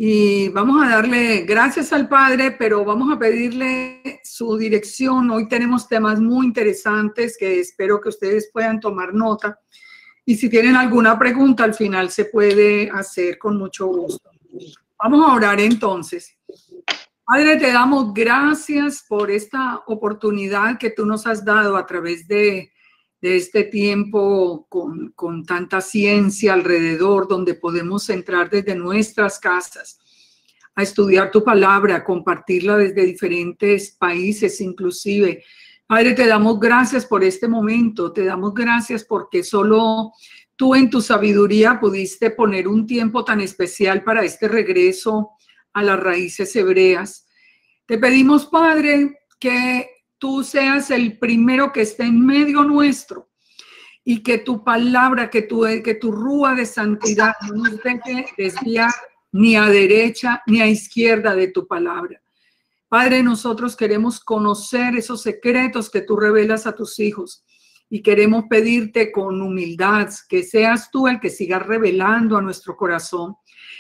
Y vamos a darle gracias al Padre, pero vamos a pedirle su dirección. Hoy tenemos temas muy interesantes que espero que ustedes puedan tomar nota. Y si tienen alguna pregunta, al final se puede hacer con mucho gusto. Vamos a orar entonces. Padre, te damos gracias por esta oportunidad que tú nos has dado a través de este tiempo con tanta ciencia alrededor, donde podemos entrar desde nuestras casas a estudiar tu palabra, a compartirla desde diferentes países inclusive. Padre, te damos gracias por este momento, te damos gracias porque solo tú en tu sabiduría pudiste poner un tiempo tan especial para este regreso a las raíces hebreas. Te pedimos, Padre, que tú seas el primero que esté en medio nuestro y que tu palabra, que tu rúa de santidad no nos deje desviar ni a derecha ni a izquierda de tu palabra. Padre, nosotros queremos conocer esos secretos que tú revelas a tus hijos y queremos pedirte con humildad que seas tú el que sigas revelando a nuestro corazón,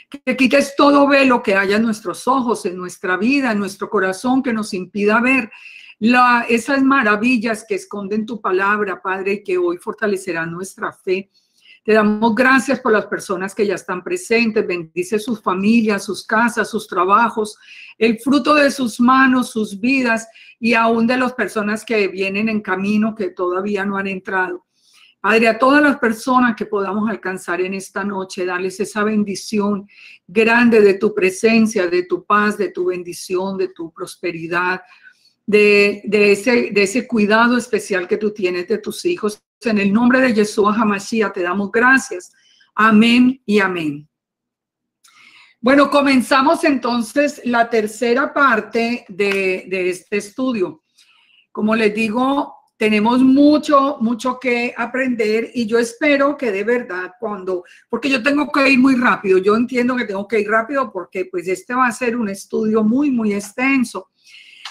que quites todo velo que haya en nuestros ojos, en nuestra vida, en nuestro corazón, que nos impida ver esas maravillas que esconden tu palabra, Padre, y que hoy fortalecerán nuestra fe. Te damos gracias por las personas que ya están presentes. Bendice sus familias, sus casas, sus trabajos, el fruto de sus manos, sus vidas y aún de las personas que vienen en camino que todavía no han entrado. Padre, a todas las personas que podamos alcanzar en esta noche, darles esa bendición grande de tu presencia, de tu paz, de tu bendición, de tu prosperidad, de ese cuidado especial que tú tienes de tus hijos. En el nombre de Yeshua HaMashiach te damos gracias. Amén y amén. Bueno, comenzamos entonces la tercera parte de este estudio. Como les digo, tenemos mucho que aprender y yo espero que de verdad porque yo tengo que ir muy rápido. Yo entiendo que tengo que ir rápido porque pues este va a ser un estudio muy extenso.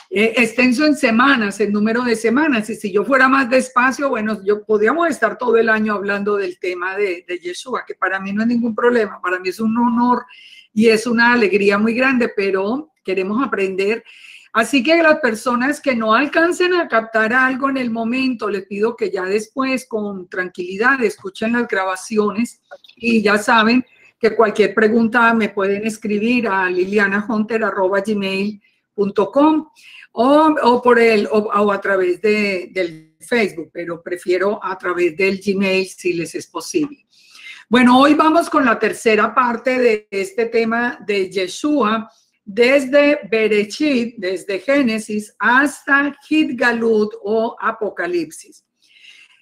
Extenso en semanas, en número de semanas, y si yo fuera más despacio, bueno, podríamos estar todo el año hablando del tema de Yeshua, que para mí no es ningún problema, para mí es un honor y es una alegría muy grande, pero queremos aprender. Así que las personas que no alcancen a captar algo en el momento, les pido que ya después con tranquilidad escuchen las grabaciones y ya saben que cualquier pregunta me pueden escribir a lilianahunter@gmail.com o a través del Facebook, pero prefiero a través del Gmail si les es posible. Bueno, hoy vamos con la tercera parte de este tema de Yeshua, desde Bereshit, desde Génesis hasta Gitgalut o Apocalipsis.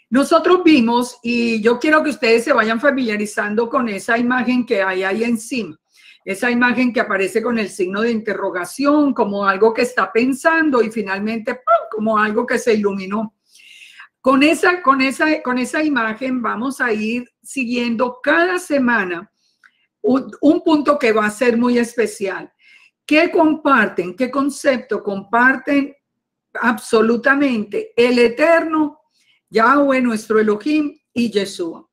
Nosotros vimos, y yo quiero que ustedes se vayan familiarizando con esa imagen que hay ahí encima. Esa imagen que aparece con el signo de interrogación, como algo que está pensando y finalmente ¡pum!, como algo que se iluminó. Con esa imagen vamos a ir siguiendo cada semana un punto que va a ser muy especial. ¿Qué comparten? ¿Qué concepto comparten absolutamente el Eterno, Yahweh, nuestro Elohim y Yeshua?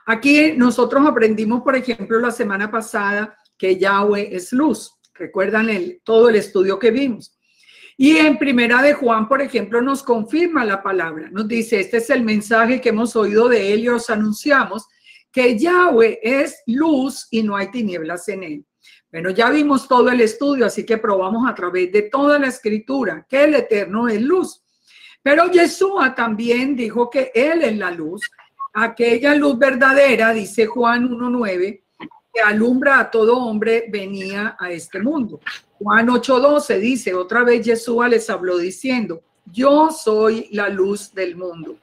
Aquí nosotros aprendimos, por ejemplo, la semana pasada que Yahweh es luz. Recuerdan todo el estudio que vimos. Y en Primera de Juan, por ejemplo, nos confirma la palabra. Nos dice, este es el mensaje que hemos oído de él y os anunciamos, que Yahweh es luz y no hay tinieblas en él. Bueno, ya vimos todo el estudio, así que probamos a través de toda la escritura que el Eterno es luz. Pero Yeshua también dijo que él es la luz, aquella luz verdadera, dice Juan 1:9, que alumbra a todo hombre, venía a este mundo. Juan 8:12 dice, otra vez Yeshua les habló diciendo, yo soy la luz del mundo.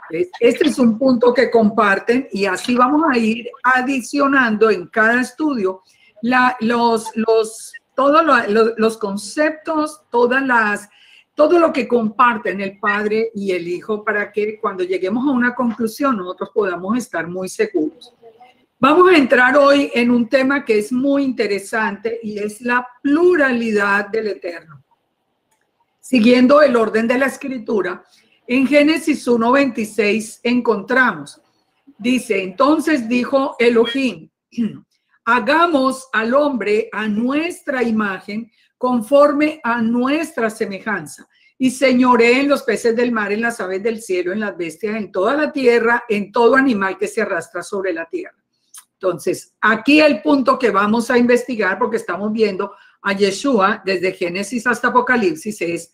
Este es un punto que comparten y así vamos a ir adicionando en cada estudio todos los conceptos, todo lo que comparten el Padre y el Hijo para que cuando lleguemos a una conclusión nosotros podamos estar muy seguros. Vamos a entrar hoy en un tema que es muy interesante y es la pluralidad del Eterno. Siguiendo el orden de la escritura, en Génesis 1:26 encontramos, dice, entonces dijo Elohim, hagamos al hombre a nuestra imagen, conforme a nuestra semejanza, y señoree en los peces del mar, en las aves del cielo, en las bestias, en toda la tierra, en todo animal que se arrastra sobre la tierra. Entonces, aquí el punto que vamos a investigar, porque estamos viendo a Yeshua desde Génesis hasta Apocalipsis, es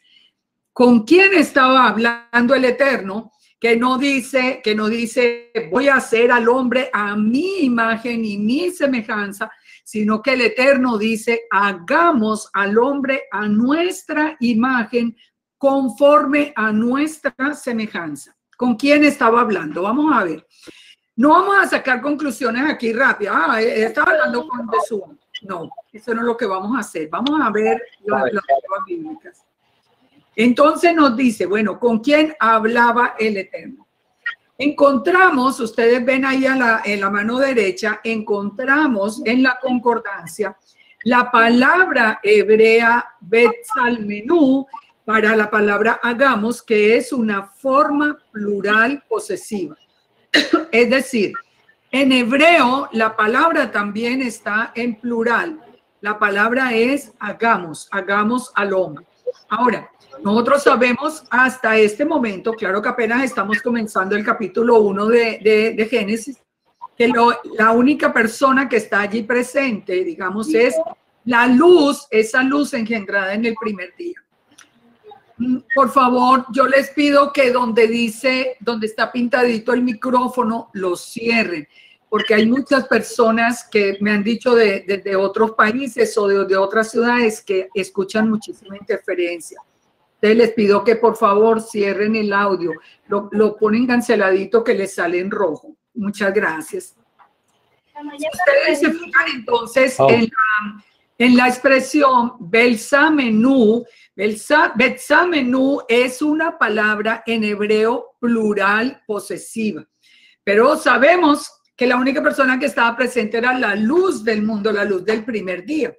con quién estaba hablando el Eterno, que no dice, voy a hacer al hombre a mi imagen y mi semejanza, sino que el Eterno dice, hagamos al hombre a nuestra imagen, conforme a nuestra semejanza. ¿Con quién estaba hablando? Vamos a ver. No vamos a sacar conclusiones aquí rápidas. Estaba hablando con Jesús. No, eso no es lo que vamos a hacer. Vamos a ver las pruebas bíblicas. Entonces nos dice, bueno, ¿con quién hablaba el Eterno? Encontramos, ustedes ven ahí en la mano derecha, encontramos en la concordancia la palabra hebrea Betzalmenú para la palabra hagamos, que es una forma plural posesiva. Es decir, en hebreo la palabra también está en plural. La palabra es hagamos, hagamos al hombre. Ahora, nosotros sabemos hasta este momento, claro que apenas estamos comenzando el capítulo 1 de Génesis, que la única persona que está allí presente, digamos, es la luz, esa luz engendrada en el primer día. Por favor, yo les pido que donde está pintadito el micrófono, lo cierren, porque hay muchas personas que me han dicho de otros países o de otras ciudades que escuchan muchísima interferencia. Entonces les pido que por favor cierren el audio, lo ponen canceladito que les sale en rojo. Muchas gracias. Ustedes se fijan entonces en la expresión Betzalmenú. Betzalmenú es una palabra en hebreo plural posesiva, pero sabemos que la única persona que estaba presente era la luz del mundo, la luz del primer día.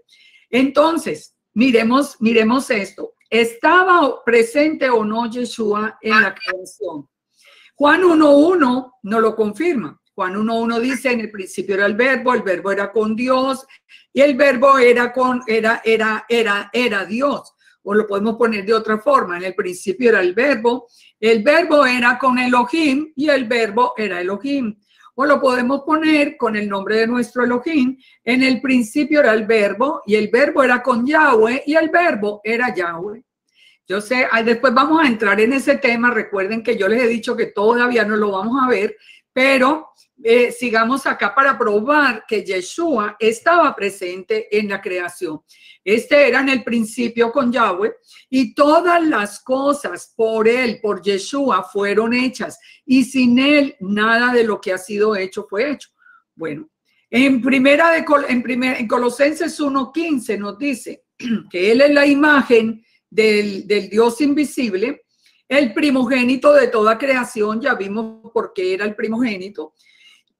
Entonces, miremos esto. ¿Estaba presente o no Yeshua en la creación? Juan 1.1 no lo confirma. Juan 1.1 dice, en el principio era el verbo era con Dios y el verbo era Dios. O lo podemos poner de otra forma, en el principio era el verbo era con Elohim y el verbo era Elohim. O lo podemos poner con el nombre de nuestro Elohim, en el principio era el verbo y el verbo era con Yahweh y el verbo era Yahweh. Yo sé, después vamos a entrar en ese tema, recuerden que yo les he dicho que todavía no lo vamos a ver, pero sigamos acá para probar que Yeshua estaba presente en la creación. Este era en el principio con Yahweh y todas las cosas por él, por Yeshua, fueron hechas y sin él nada de lo que ha sido hecho fue hecho. Bueno, en Colosenses 1:15 nos dice que él es la imagen del Dios invisible, el primogénito de toda creación. Ya vimos por qué era el primogénito.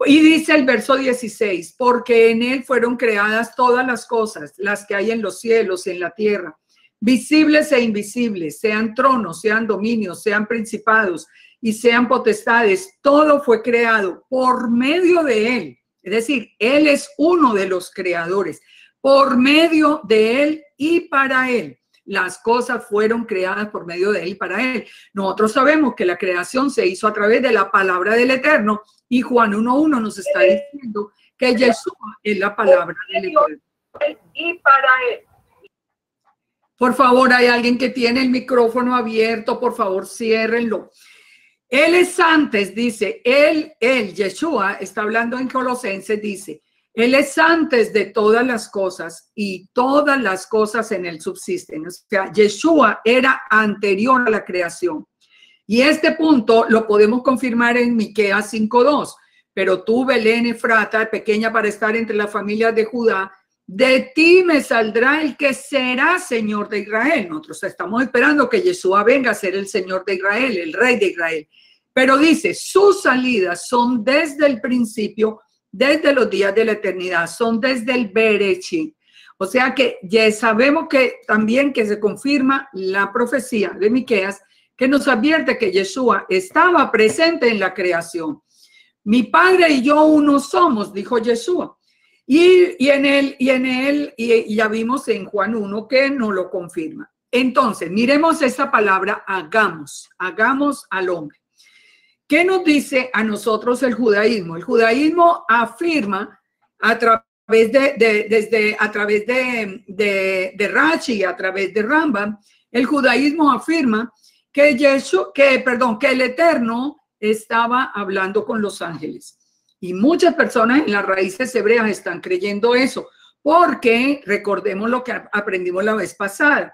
Y dice el verso 16, porque en él fueron creadas todas las cosas, las que hay en los cielos y en la tierra, visibles e invisibles, sean tronos, sean dominios, sean principados y sean potestades. Todo fue creado por medio de él. Es decir, él es uno de los creadores. Por medio de él y para él. Las cosas fueron creadas por medio de él y para él. Nosotros sabemos que la creación se hizo a través de la palabra del Eterno y Juan 1:1 nos está diciendo que Yeshua es la palabra del Eterno. Y para él. Por favor, hay alguien que tiene el micrófono abierto, por favor, ciérrenlo. Él es antes, dice, él, Yeshua, está hablando en Colosenses, dice, él es antes de todas las cosas y todas las cosas en él subsisten. O sea, Yeshua era anterior a la creación. Y este punto lo podemos confirmar en Miqueas 5:2. Pero tú, Belén Efrata, pequeña para estar entre las familias de Judá, de ti me saldrá el que será Señor de Israel. Nosotros estamos esperando que Yeshua venga a ser el Señor de Israel, el Rey de Israel. Pero dice, sus salidas son desde el principio, desde los días de la eternidad, son desde el Bereshit. O sea que ya sabemos que también que se confirma la profecía de Miqueas que nos advierte que Yeshua estaba presente en la creación. Mi Padre y yo uno somos, dijo Yeshua. Y ya vimos en Juan 1 que nos lo confirma. Entonces, miremos esta palabra hagamos al hombre. ¿Qué nos dice a nosotros el judaísmo? El judaísmo afirma a través de Rashi, a través de Rambam, el judaísmo afirma que el Eterno estaba hablando con los ángeles. Y muchas personas en las raíces hebreas están creyendo eso, porque recordemos lo que aprendimos la vez pasada.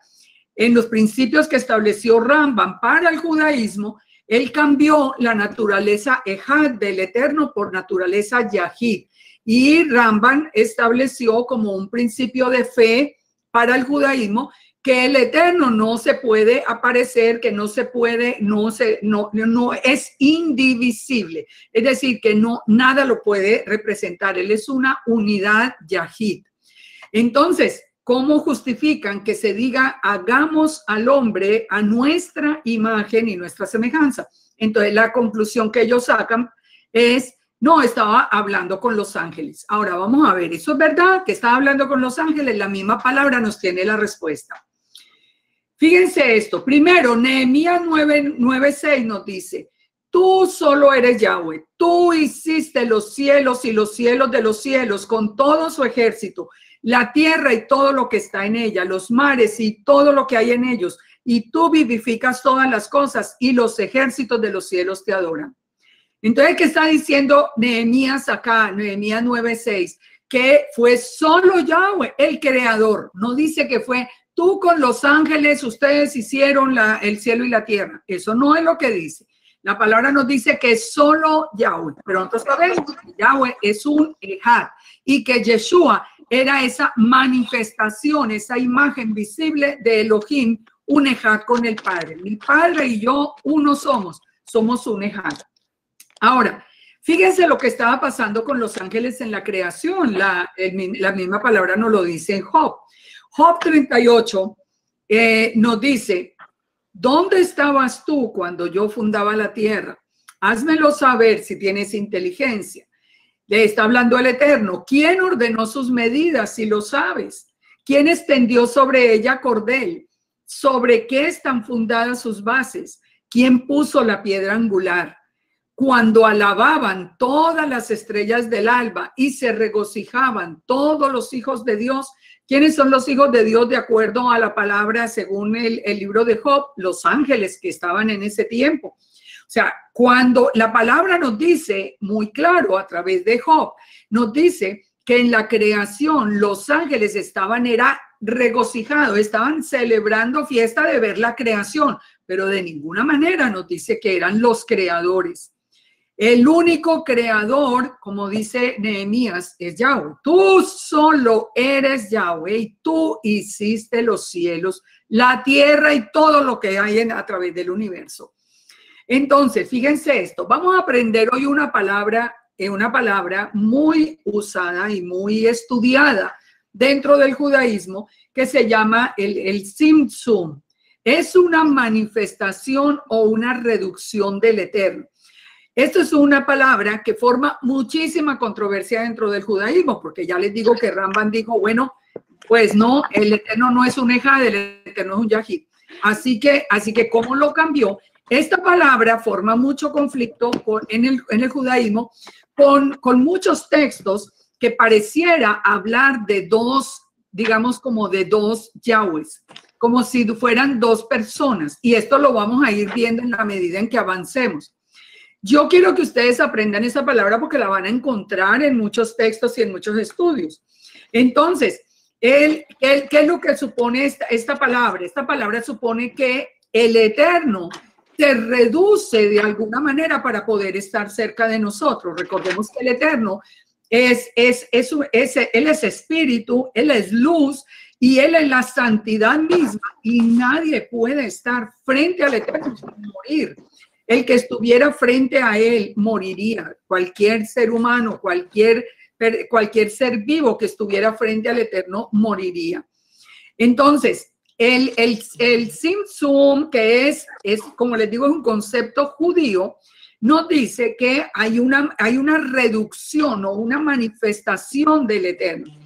En los principios que estableció Rambam para el judaísmo, él cambió la naturaleza Ejad del Eterno por naturaleza Yahid. Y Rambam estableció como un principio de fe para el judaísmo que el Eterno no se puede aparecer, que no es indivisible. Es decir, que nada lo puede representar. Él es una unidad Yahid. Entonces, ¿cómo justifican que se diga hagamos al hombre a nuestra imagen y nuestra semejanza? Entonces, la conclusión que ellos sacan es, no, estaba hablando con los ángeles. Ahora vamos a ver, ¿eso es verdad que estaba hablando con los ángeles? La misma palabra nos tiene la respuesta. Fíjense esto. Primero, Nehemías 9:6 nos dice, tú solo eres Yahweh, tú hiciste los cielos y los cielos de los cielos con todo su ejército, la tierra y todo lo que está en ella, los mares y todo lo que hay en ellos, y tú vivificas todas las cosas y los ejércitos de los cielos te adoran. Entonces, ¿qué está diciendo Nehemías acá? Nehemías 9:6, que fue solo Yahweh, el creador. No dice que fue tú con los ángeles, ustedes hicieron el cielo y la tierra. Eso no es lo que dice. La palabra nos dice que es solo Yahweh. Pero nosotros sabemos que Yahweh es un Ejad y que Yeshua era esa manifestación, esa imagen visible de Elohim, un Ejad con el Padre. Mi Padre y yo uno somos un Ejad. Ahora, fíjense lo que estaba pasando con los ángeles en la creación. La misma palabra nos lo dice en Job. Job 38 nos dice, ¿dónde estabas tú cuando yo fundaba la tierra? Házmelo saber si tienes inteligencia. Le está hablando el Eterno. ¿Quién ordenó sus medidas, si lo sabes? ¿Quién extendió sobre ella cordel? ¿Sobre qué están fundadas sus bases? ¿Quién puso la piedra angular? Cuando alababan todas las estrellas del alba y se regocijaban todos los hijos de Dios. ¿Quiénes son los hijos de Dios de acuerdo a la palabra según el libro de Job? Los ángeles que estaban en ese tiempo. O sea, cuando la palabra nos dice muy claro a través de Job, nos dice que en la creación los ángeles estaban regocijados, estaban celebrando fiesta de ver la creación, pero de ninguna manera nos dice que eran los creadores. El único creador, como dice Nehemías, es Yahweh. Tú solo eres Yahweh y tú hiciste los cielos, la tierra y todo lo que hay a través del universo. Entonces, fíjense esto. Vamos a aprender hoy una palabra muy usada y muy estudiada dentro del judaísmo que se llama el Tzimtzum. Es una manifestación o una reducción del Eterno. Esto es una palabra que forma muchísima controversia dentro del judaísmo, porque ya les digo que Rambam dijo, bueno, pues no, el Eterno no es un Ejad, el Eterno es un Yahid. Así que ¿cómo lo cambió? Esta palabra forma mucho conflicto en el judaísmo con muchos textos que pareciera hablar de dos, digamos como de dos Yahwehs, como si fueran dos personas. Y esto lo vamos a ir viendo en la medida en que avancemos. Yo quiero que ustedes aprendan esa palabra porque la van a encontrar en muchos textos y en muchos estudios. Entonces, ¿qué es lo que supone esta palabra? Esta palabra supone que el Eterno se reduce de alguna manera para poder estar cerca de nosotros. Recordemos que el Eterno él es espíritu, Él es luz y Él es la santidad misma y nadie puede estar frente al Eterno sin morir. El que estuviera frente a Él moriría. Cualquier ser humano, cualquier ser vivo que estuviera frente al Eterno moriría. Entonces, el Tzimtzum, que es, como les digo, es un concepto judío, nos dice que hay una reducción o una manifestación del Eterno.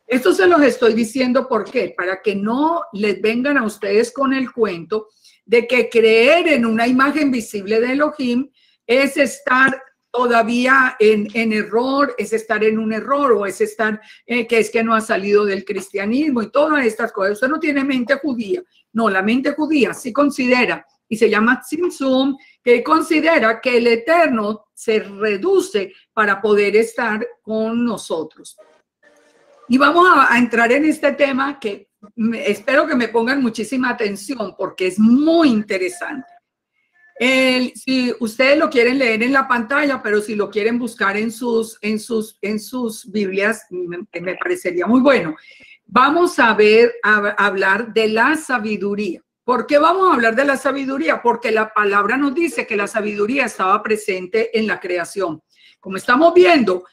Esto se los estoy diciendo, ¿por qué? Para que no les vengan a ustedes con el cuento de que creer en una imagen visible de Elohim es estar todavía en error, es estar en un error, o es estar que es que no ha salido del cristianismo y todas estas cosas. Usted no tiene mente judía. No, la mente judía sí considera, y se llama Tzimtzum, que considera que el Eterno se reduce para poder estar con nosotros. Y vamos a entrar en este tema que espero que me pongan muchísima atención porque es muy interesante. Si ustedes lo quieren leer en la pantalla, pero si lo quieren buscar en sus Biblias, me parecería muy bueno. Vamos a hablar de la sabiduría. ¿Por qué vamos a hablar de la sabiduría? Porque la palabra nos dice que la sabiduría estaba presente en la creación. Como estamos viendo,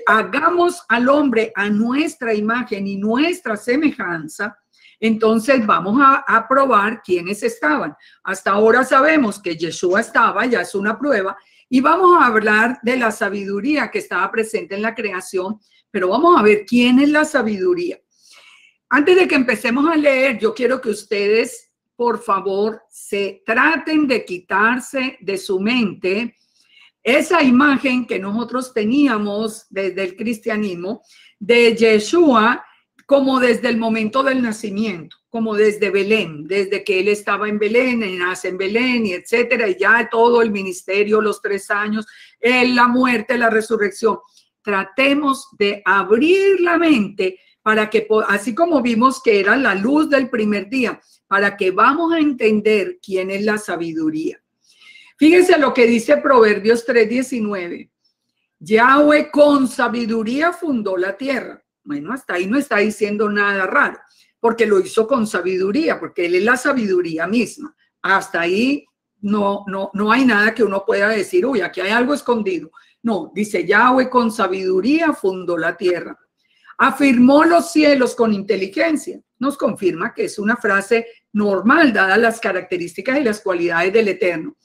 hagamos al hombre a nuestra imagen y nuestra semejanza. Entonces vamos a probar quiénes estaban. Hasta ahora sabemos que Yeshua estaba, ya es una prueba, y vamos a hablar de la sabiduría que estaba presente en la creación, pero vamos a ver quién es la sabiduría. Antes de que empecemos a leer, yo quiero que ustedes, por favor, se traten de quitarse de su mente esa imagen que nosotros teníamos desde el cristianismo de Yeshua, como desde el momento del nacimiento, como desde Belén, desde que él estaba en Belén, nace en Belén, y etcétera, y ya todo el ministerio, los 3 años, la muerte, la resurrección. Tratemos de abrir la mente para que, así como vimos que era la luz del primer día, para que vamos a entender quién es la sabiduría. Fíjense lo que dice Proverbios 3:19. Yahweh con sabiduría fundó la tierra. Bueno, hasta ahí no está diciendo nada raro, porque lo hizo con sabiduría, porque él es la sabiduría misma. Hasta ahí no hay nada que uno pueda decir, uy, aquí hay algo escondido. No, dice Yahweh con sabiduría fundó la tierra. Afirmó los cielos con inteligencia. Nos confirma que es una frase normal, dadas las características y las cualidades del Eterno.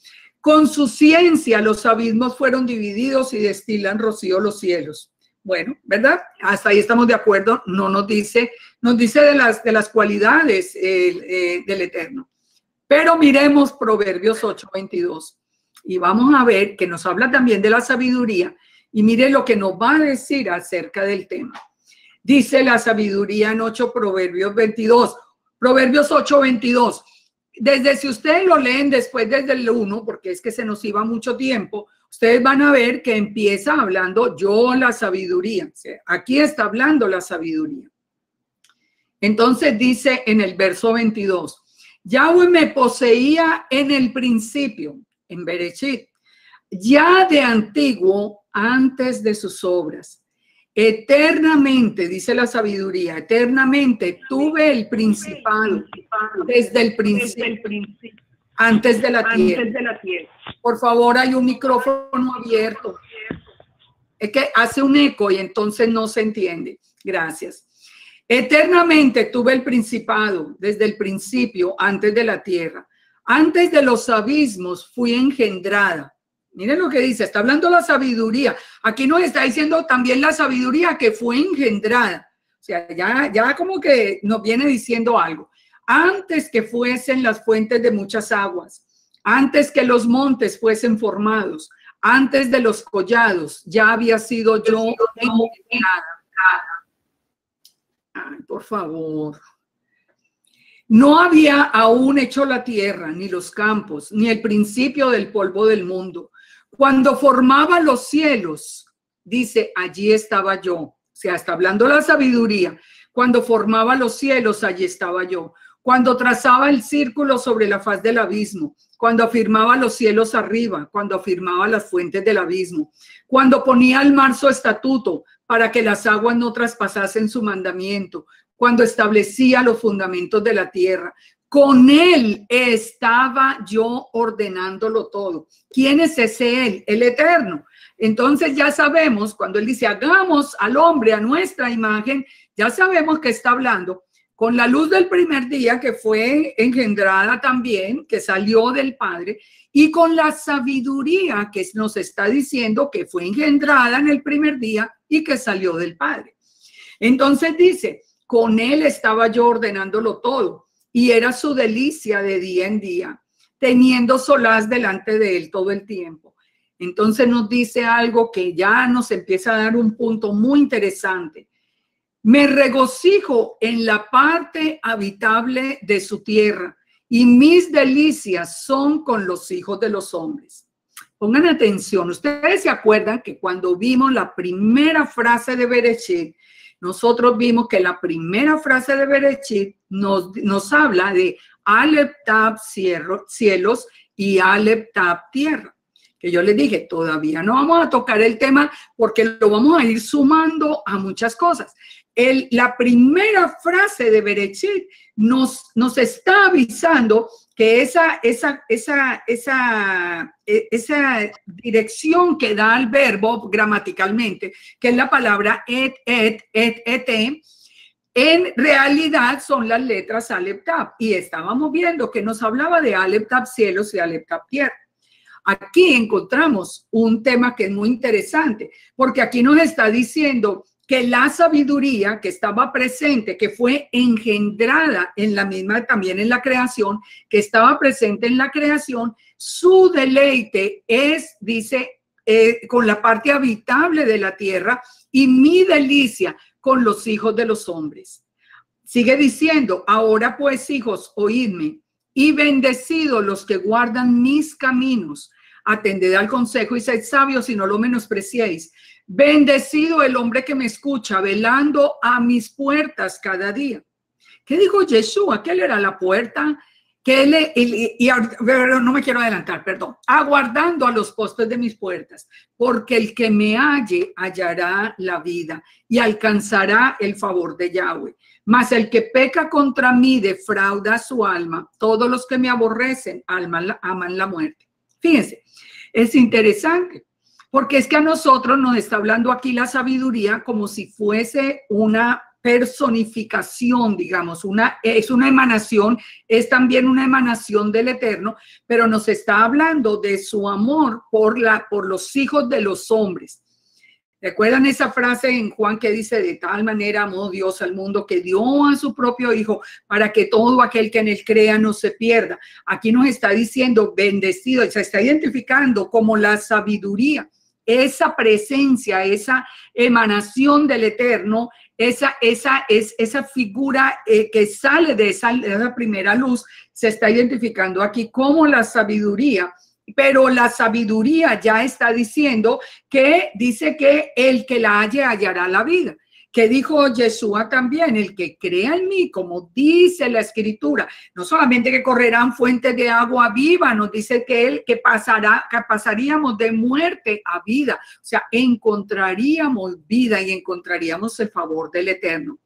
Con su ciencia los abismos fueron divididos y destilan rocío los cielos. Bueno, ¿verdad? Hasta ahí estamos de acuerdo. No nos dice de las cualidades del Eterno. Pero miremos Proverbios 8:22 y vamos a ver que nos habla también de la sabiduría y mire lo que nos va a decir acerca del tema. Dice la sabiduría en Proverbios 8:22. Desde si ustedes lo leen después desde el 1, porque es que se nos iba mucho tiempo, ustedes van a ver que empieza hablando yo la sabiduría. Aquí está hablando la sabiduría. Entonces dice en el verso 22, Yahweh me poseía en el principio, en Bereshit, ya de antiguo, antes de sus obras. Eternamente, dice la sabiduría, eternamente tuve el principado desde el principio, antes de la tierra. Por favor, hay un micrófono abierto. Es que hace un eco y entonces no se entiende. Gracias. Eternamente tuve el principado desde el principio, antes de la tierra. Antes de los abismos fui engendrada. Miren lo que dice, está hablando la sabiduría. Aquí nos está diciendo también la sabiduría que fue engendrada. O sea, ya como que nos viene diciendo algo. Antes que fuesen las fuentes de muchas aguas, antes que los montes fuesen formados, antes de los collados, ya había sido yo engendrada. Ay, por favor. No había aún hecho la tierra, ni los campos, ni el principio del polvo del mundo. Cuando formaba los cielos, dice, allí estaba yo. O sea, está hablando la sabiduría. Cuando formaba los cielos, allí estaba yo. Cuando trazaba el círculo sobre la faz del abismo. Cuando afirmaba los cielos arriba. Cuando afirmaba las fuentes del abismo. Cuando ponía al mar su estatuto para que las aguas no traspasasen su mandamiento. Cuando establecía los fundamentos de la tierra. Con él estaba yo ordenándolo todo. ¿Quién es ese él? El Eterno. Entonces ya sabemos, cuando él dice, hagamos al hombre a nuestra imagen, ya sabemos que está hablando con la luz del primer día que fue engendrada también, que salió del Padre, y con la sabiduría que nos está diciendo que fue engendrada en el primer día y que salió del Padre. Entonces dice, con él estaba yo ordenándolo todo y era su delicia de día en día, teniendo solaz delante de él todo el tiempo. Entonces nos dice algo que ya nos empieza a dar un punto muy interesante. Me regocijo en la parte habitable de su tierra y mis delicias son con los hijos de los hombres. Pongan atención, ustedes se acuerdan que cuando vimos la primera frase de Bereshit, nosotros vimos que la primera frase de Bereshit nos habla de Aleph Tav cielos y Aleph Tav tierra. Que yo les dije, todavía no vamos a tocar el tema porque lo vamos a ir sumando a muchas cosas. La primera frase de Bereshit nos está avisando que esa dirección que da al verbo gramaticalmente, que es la palabra et, en realidad son las letras Aleph Tav. Y estábamos viendo que nos hablaba de Aleph Tav cielos y Aleph Tav tierra. Aquí encontramos un tema que es muy interesante, porque aquí nos está diciendo que la sabiduría que estaba presente, que fue engendrada en la misma, también en la creación, que estaba presente en la creación, su deleite es, dice, con la parte habitable de la tierra y mi delicia con los hijos de los hombres. Sigue diciendo, ahora pues hijos, oídme, y bendecidos los que guardan mis caminos, atended al consejo y sed sabios y no lo menospreciéis. Bendecido el hombre que me escucha, velando a mis puertas cada día. ¿Qué dijo Yeshua? Que él era la puerta, pero no me quiero adelantar, perdón. Aguardando a los postes de mis puertas, porque el que me halle hallará la vida y alcanzará el favor de Yahweh. Mas el que peca contra mí defrauda su alma. Todos los que me aborrecen aman la muerte. Fíjense, es interesante, porque es que a nosotros nos está hablando aquí la sabiduría como si fuese una personificación, digamos, es una emanación, es también una emanación del Eterno, pero nos está hablando de su amor por los hijos de los hombres. ¿Recuerdan esa frase en Juan que dice, de tal manera amó Dios al mundo que dio a su propio hijo para que todo aquel que en él crea no se pierda? Aquí nos está diciendo bendecido, se está identificando como la sabiduría, esa presencia, esa emanación del Eterno, esa figura que sale de esa primera luz, se está identificando aquí como la sabiduría. Pero la sabiduría ya está diciendo que dice que el que la halle hallará la vida. Que dijo Yeshua también, el que crea en mí, como dice la escritura, no solamente que correrán fuentes de agua viva, nos dice que pasaríamos de muerte a vida, o sea, encontraríamos vida y encontraríamos el favor del Eterno.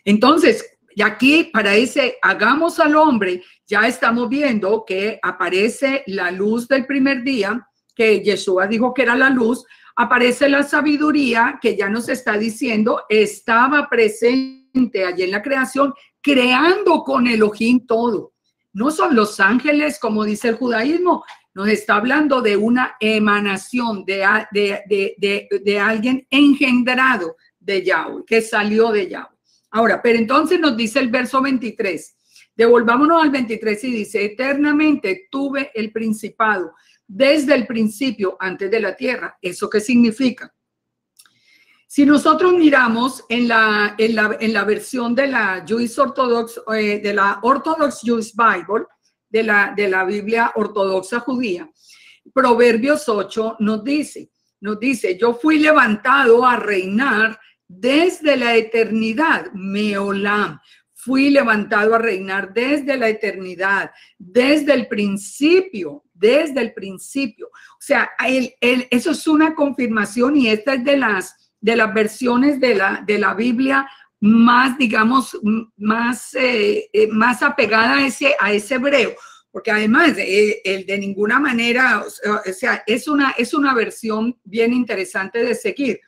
Entonces, y aquí para ese hagamos al hombre, ya estamos viendo que aparece la luz del primer día, que Yeshua dijo que era la luz, aparece la sabiduría que ya nos está diciendo, estaba presente allí en la creación, creando con Elohim todo. No son los ángeles, como dice el judaísmo, nos está hablando de una emanación de alguien engendrado de Yahweh, que salió de Yahweh. Ahora, pero entonces nos dice el verso 23, devolvámonos al 23 y dice, eternamente tuve el principado desde el principio antes de la tierra. ¿Eso qué significa? Si nosotros miramos en la versión de la Jewish Orthodox, de la Orthodox Jewish Bible, de la Biblia ortodoxa judía, Proverbios 8 nos dice, yo fui levantado a reinar desde la eternidad, Meolam. Fui levantado a reinar desde la eternidad, desde el principio. O sea, eso es una confirmación y esta es de las versiones de la Biblia más, digamos, más apegada a ese hebreo. Porque además, de ninguna manera, o sea, es una versión bien interesante de seguir.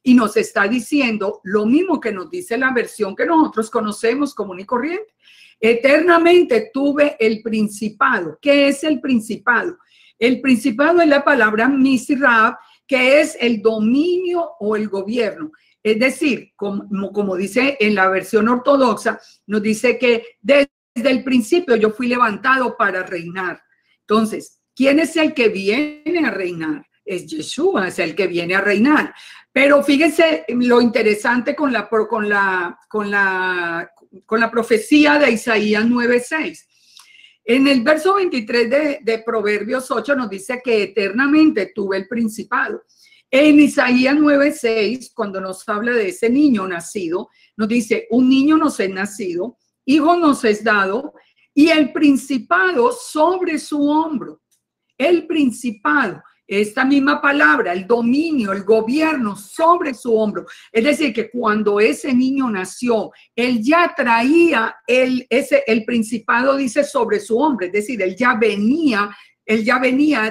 y nos está diciendo lo mismo que nos dice la versión que nosotros conocemos común y corriente. Eternamente tuve el principado. ¿Qué es el principado? El principado es la palabra misrab, que es el dominio o el gobierno. Es decir, como dice en la versión ortodoxa, nos dice que desde el principio yo fui levantado para reinar. Entonces, ¿quién es el que viene a reinar? Es Yeshua, es el que viene a reinar. Pero fíjense lo interesante con la profecía de Isaías 9:6. En el verso 23 de Proverbios 8 nos dice que eternamente tuve el principado. En Isaías 9:6, cuando nos habla de ese niño nacido, nos dice, un niño nos es nacido, hijo nos es dado, y el principado sobre su hombro. El principado, esta misma palabra, el dominio, el gobierno sobre su hombro. Es decir, que cuando ese niño nació, él ya traía el principado, dice, sobre su hombro. Es decir, él ya venía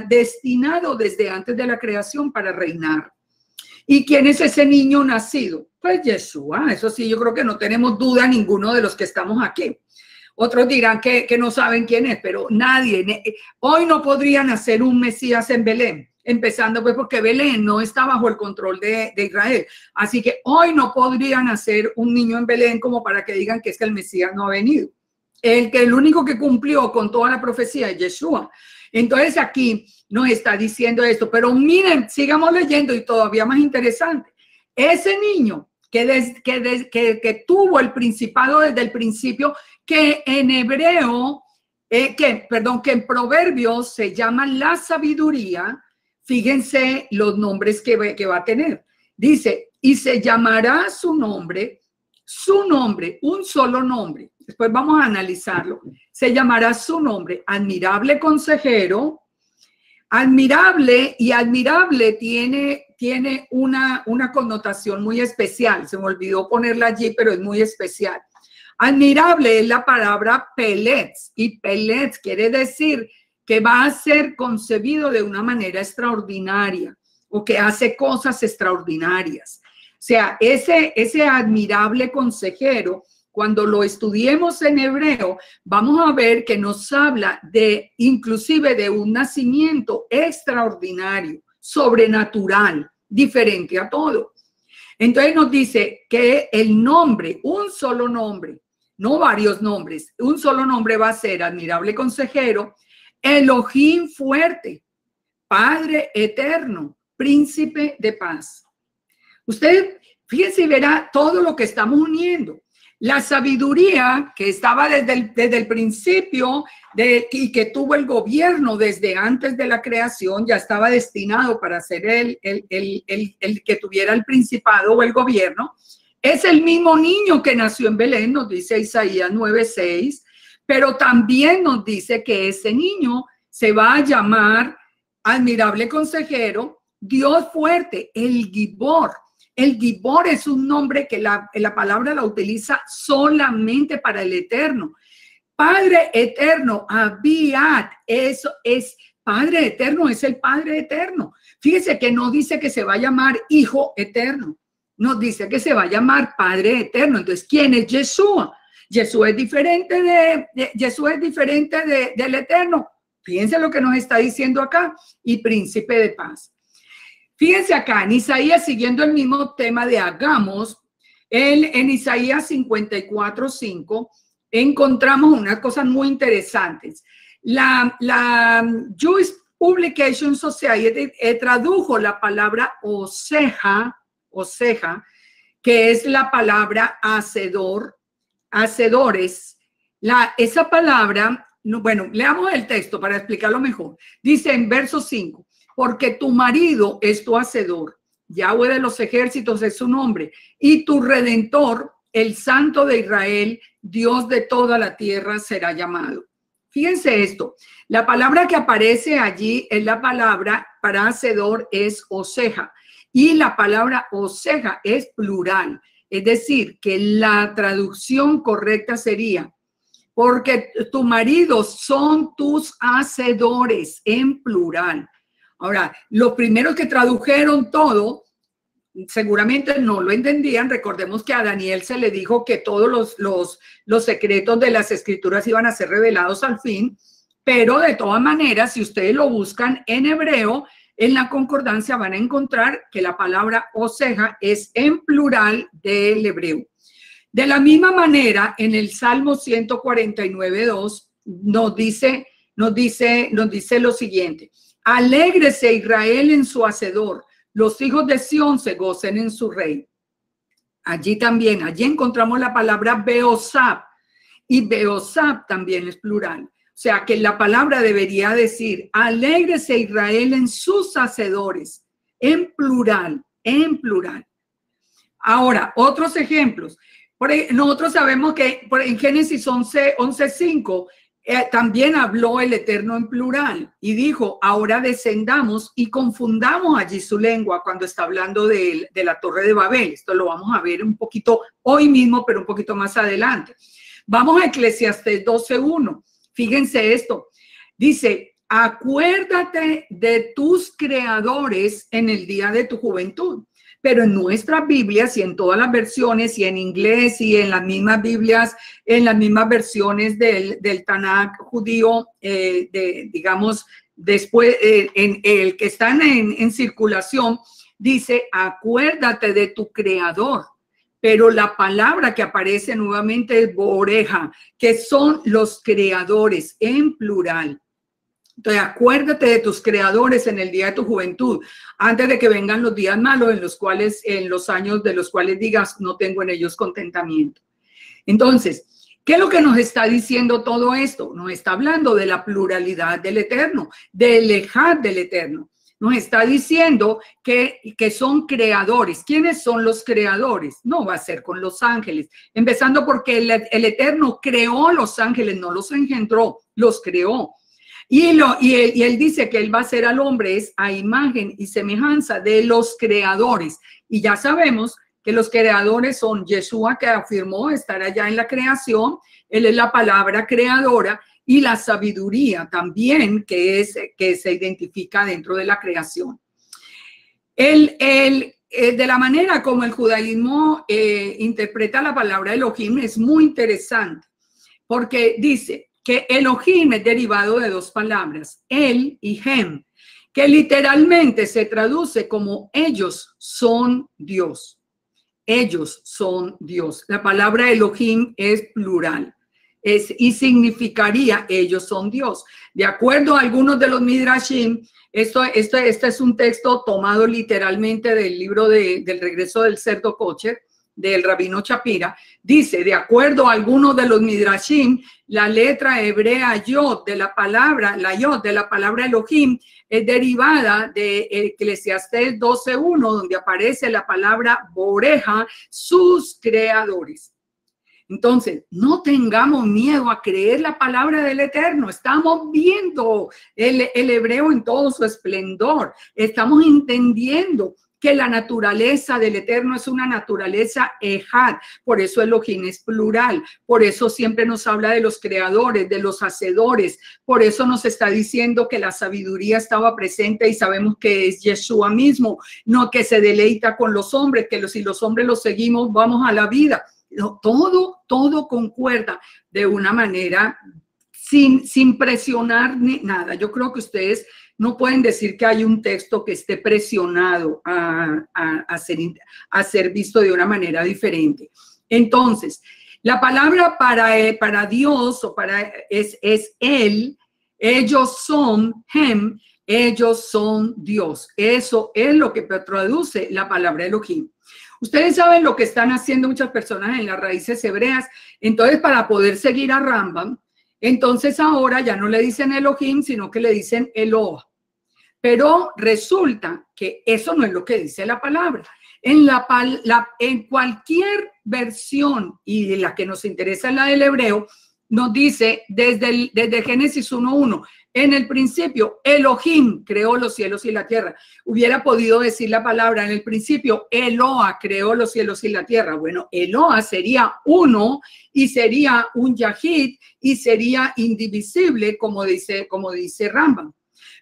destinado desde antes de la creación para reinar. ¿Y quién es ese niño nacido? Pues Yeshua. Eso sí, yo creo que no tenemos duda ninguno de los que estamos aquí. Otros dirán que no saben quién es, pero nadie. Hoy no podría nacer un Mesías en Belén, empezando pues porque Belén no está bajo el control de Israel. Así que hoy no podría nacer un niño en Belén como para que digan que es que el Mesías no ha venido. El único que cumplió con toda la profecía es Yeshua. Entonces aquí nos está diciendo esto, pero miren, sigamos leyendo y todavía más interesante. Ese niño que tuvo el principado desde el principio, que en hebreo, que en Proverbios se llama la sabiduría. Fíjense los nombres que va a tener. Dice, y se llamará su nombre, un solo nombre. Después vamos a analizarlo. Se llamará su nombre, admirable consejero. Admirable, y admirable tiene una connotación muy especial. Se me olvidó ponerla allí, pero es muy especial. Admirable es la palabra peletz, y peletz quiere decir que va a ser concebido de una manera extraordinaria o que hace cosas extraordinarias. O sea, ese admirable consejero, cuando lo estudiemos en hebreo, vamos a ver que nos habla inclusive de un nacimiento extraordinario, sobrenatural, diferente a todo. Entonces nos dice que el nombre, un solo nombre, no varios nombres, un solo nombre va a ser admirable consejero, Elohim fuerte, Padre eterno, príncipe de paz. Usted, fíjense y verá todo lo que estamos uniendo. La sabiduría que estaba desde el principio y que tuvo el gobierno desde antes de la creación, ya estaba destinado para ser el que tuviera el principado o el gobierno. Es el mismo niño que nació en Belén, nos dice Isaías 9:6, pero también nos dice que ese niño se va a llamar admirable consejero, Dios fuerte, el Gibor. El Gibor es un nombre que la palabra la utiliza solamente para el eterno. Padre eterno, Abiad, eso es Padre eterno, es el Padre eterno. Fíjese que no dice que se va a llamar Hijo eterno, nos dice que se va a llamar Padre eterno. Entonces, ¿quién es Yeshua? Yeshua es diferente del eterno. Fíjense lo que nos está diciendo acá, y príncipe de paz. Fíjense acá, en Isaías, siguiendo el mismo tema de hagamos, en Isaías 54:5, encontramos unas cosas muy interesantes. La Jewish Publication Society tradujo la palabra oseja, que es la palabra hacedores. Esa palabra, bueno, leamos el texto para explicarlo mejor. Dice en verso 5, porque tu marido es tu hacedor, Yahweh de los ejércitos es su nombre, y tu redentor, el Santo de Israel, Dios de toda la tierra, será llamado. Fíjense esto, la palabra que aparece allí es la palabra para hacedor, es oseja, y la palabra oseja es plural, es decir, que la traducción correcta sería, porque tu marido son tus hacedores, en plural. Ahora, los primeros que tradujeron todo seguramente no lo entendían. Recordemos que a Daniel se le dijo que todos los secretos de las escrituras iban a ser revelados al fin, pero de todas maneras, si ustedes lo buscan en hebreo, en la concordancia van a encontrar que la palabra oseja es en plural del hebreo. De la misma manera, en el Salmo 149:2 nos dice lo siguiente: alégrese Israel en su hacedor, los hijos de Sión se gocen en su rey. Allí encontramos la palabra beosab, y beosab también es plural. O sea que la palabra debería decir: alégrese Israel en sus hacedores, en plural, en plural. Ahora, otros ejemplos. Nosotros sabemos que en Génesis 11:5 también habló el Eterno en plural y dijo: ahora descendamos y confundamos allí su lengua, cuando está hablando de la Torre de Babel. Esto lo vamos a ver un poquito hoy mismo, pero un poquito más adelante. Vamos a Eclesiastés 12:1. Fíjense esto. Dice: acuérdate de tus creadores en el día de tu juventud. Pero en nuestras Biblias y en todas las versiones, y en inglés y en las mismas Biblias, en las mismas versiones del Tanakh judío, digamos, después, en el que están en circulación, dice: acuérdate de tu creador. Pero la palabra que aparece nuevamente es boreja, que son los creadores en plural. Entonces, acuérdate de tus creadores en el día de tu juventud, antes de que vengan los días malos, en los años de los cuales digas: no tengo en ellos contentamiento. Entonces, ¿qué es lo que nos está diciendo todo esto? Nos está hablando de la pluralidad del Eterno, del Ejad del Eterno. Nos está diciendo que son creadores. ¿Quiénes son los creadores? No va a ser con los ángeles, empezando porque el Eterno creó los ángeles, no los engendró, los creó. Y él dice que él va a hacer al hombre es a imagen y semejanza de los creadores. Y ya sabemos que los creadores son Yeshua, que afirmó estar allá en la creación. Él es la palabra creadora, y la sabiduría también, que se identifica dentro de la creación. De la manera como el judaísmo interpreta la palabra Elohim es muy interesante, porque dice que Elohim es derivado de dos palabras, El y Hem, que literalmente se traduce como ellos son Dios. Ellos son Dios. La palabra Elohim es plural y significaría ellos son Dios. De acuerdo a algunos de los Midrashim, este es un texto tomado literalmente del libro del regreso del cerdo kosher, del rabino Shapira. Dice: de acuerdo a algunos de los Midrashim, la letra hebrea yod de la palabra, Elohim, es derivada de Eclesiastés 12:1, donde aparece la palabra boreja, sus creadores. Entonces, no tengamos miedo a creer la palabra del Eterno. Estamos viendo el hebreo en todo su esplendor. Estamos entendiendo que la naturaleza del Eterno es una naturaleza ejad, por eso Elohim es plural, por eso siempre nos habla de los creadores, de los hacedores, por eso nos está diciendo que la sabiduría estaba presente y sabemos que es Yeshua mismo, no que se deleita con los hombres, que si los hombres los seguimos vamos a la vida. No, todo concuerda de una manera sin presionar ni nada. Yo creo que ustedes no pueden decir que hay un texto que esté presionado a ser visto de una manera diferente. Entonces, la palabra para Dios es Él, ellos son Hem, ellos son Dios. Eso es lo que traduce la palabra Elohim. Ustedes saben lo que están haciendo muchas personas en las raíces hebreas. Entonces, para poder seguir a Rambam, entonces ahora ya no le dicen Elohim, sino que le dicen Eloah. Pero resulta que eso no es lo que dice la palabra. En cualquier versión, y de la que nos interesa la del hebreo, nos dice desde Génesis 1:1, en el principio Elohim creó los cielos y la tierra. Hubiera podido decir la palabra en el principio Eloah creó los cielos y la tierra. Bueno, Eloah sería uno y sería un yahid y sería indivisible, como dice Rambam.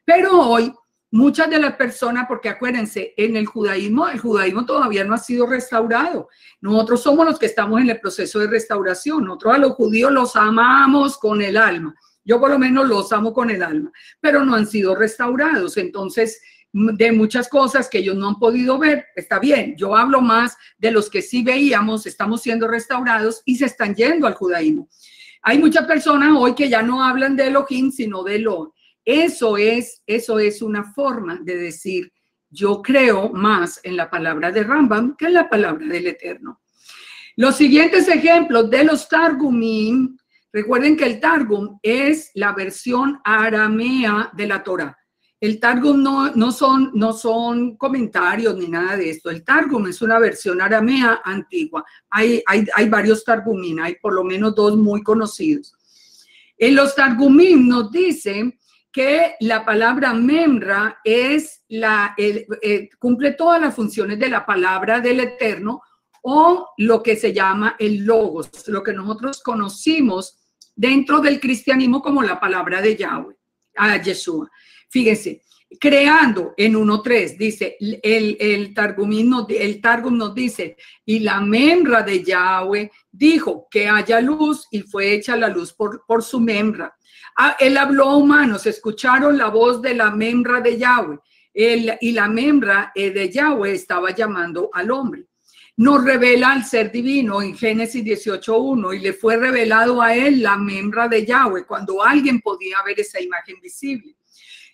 Pero hoy muchas de las personas, porque acuérdense, en el judaísmo todavía no ha sido restaurado. Nosotros somos los que estamos en el proceso de restauración. Nosotros a los judíos los amamos con el alma. Yo por lo menos los amo con el alma, pero no han sido restaurados. Entonces, de muchas cosas que ellos no han podido ver, está bien. Yo hablo más de los que sí veíamos, estamos siendo restaurados y se están yendo al judaísmo. Hay muchas personas hoy que ya no hablan de Elohim, sino de Elón. Eso es una forma de decir, yo creo más en la palabra de Rambam que en la palabra del Eterno. Los siguientes ejemplos de los Targumim, recuerden que el Targum es la versión aramea de la Torá. El Targum no son comentarios ni nada de esto. El Targum es una versión aramea antigua. Hay varios Targumim, hay por lo menos 2 muy conocidos. En los Targumim nos dicen que la palabra memra es cumple todas las funciones de la palabra del Eterno, o lo que se llama el logos, lo que nosotros conocimos dentro del cristianismo como la palabra de Yahweh, a Yeshua. Fíjense, creando en 1.3, dice, el Targum nos dice, y la memra de Yahweh dijo que haya luz y fue hecha la luz por su memra. Él habló a humanos, escucharon la voz de la memra de Yahweh, y la memra de Yahweh estaba llamando al hombre. Nos revela al ser divino en Génesis 18.1, y le fue revelado a él la memra de Yahweh, cuando alguien podía ver esa imagen visible.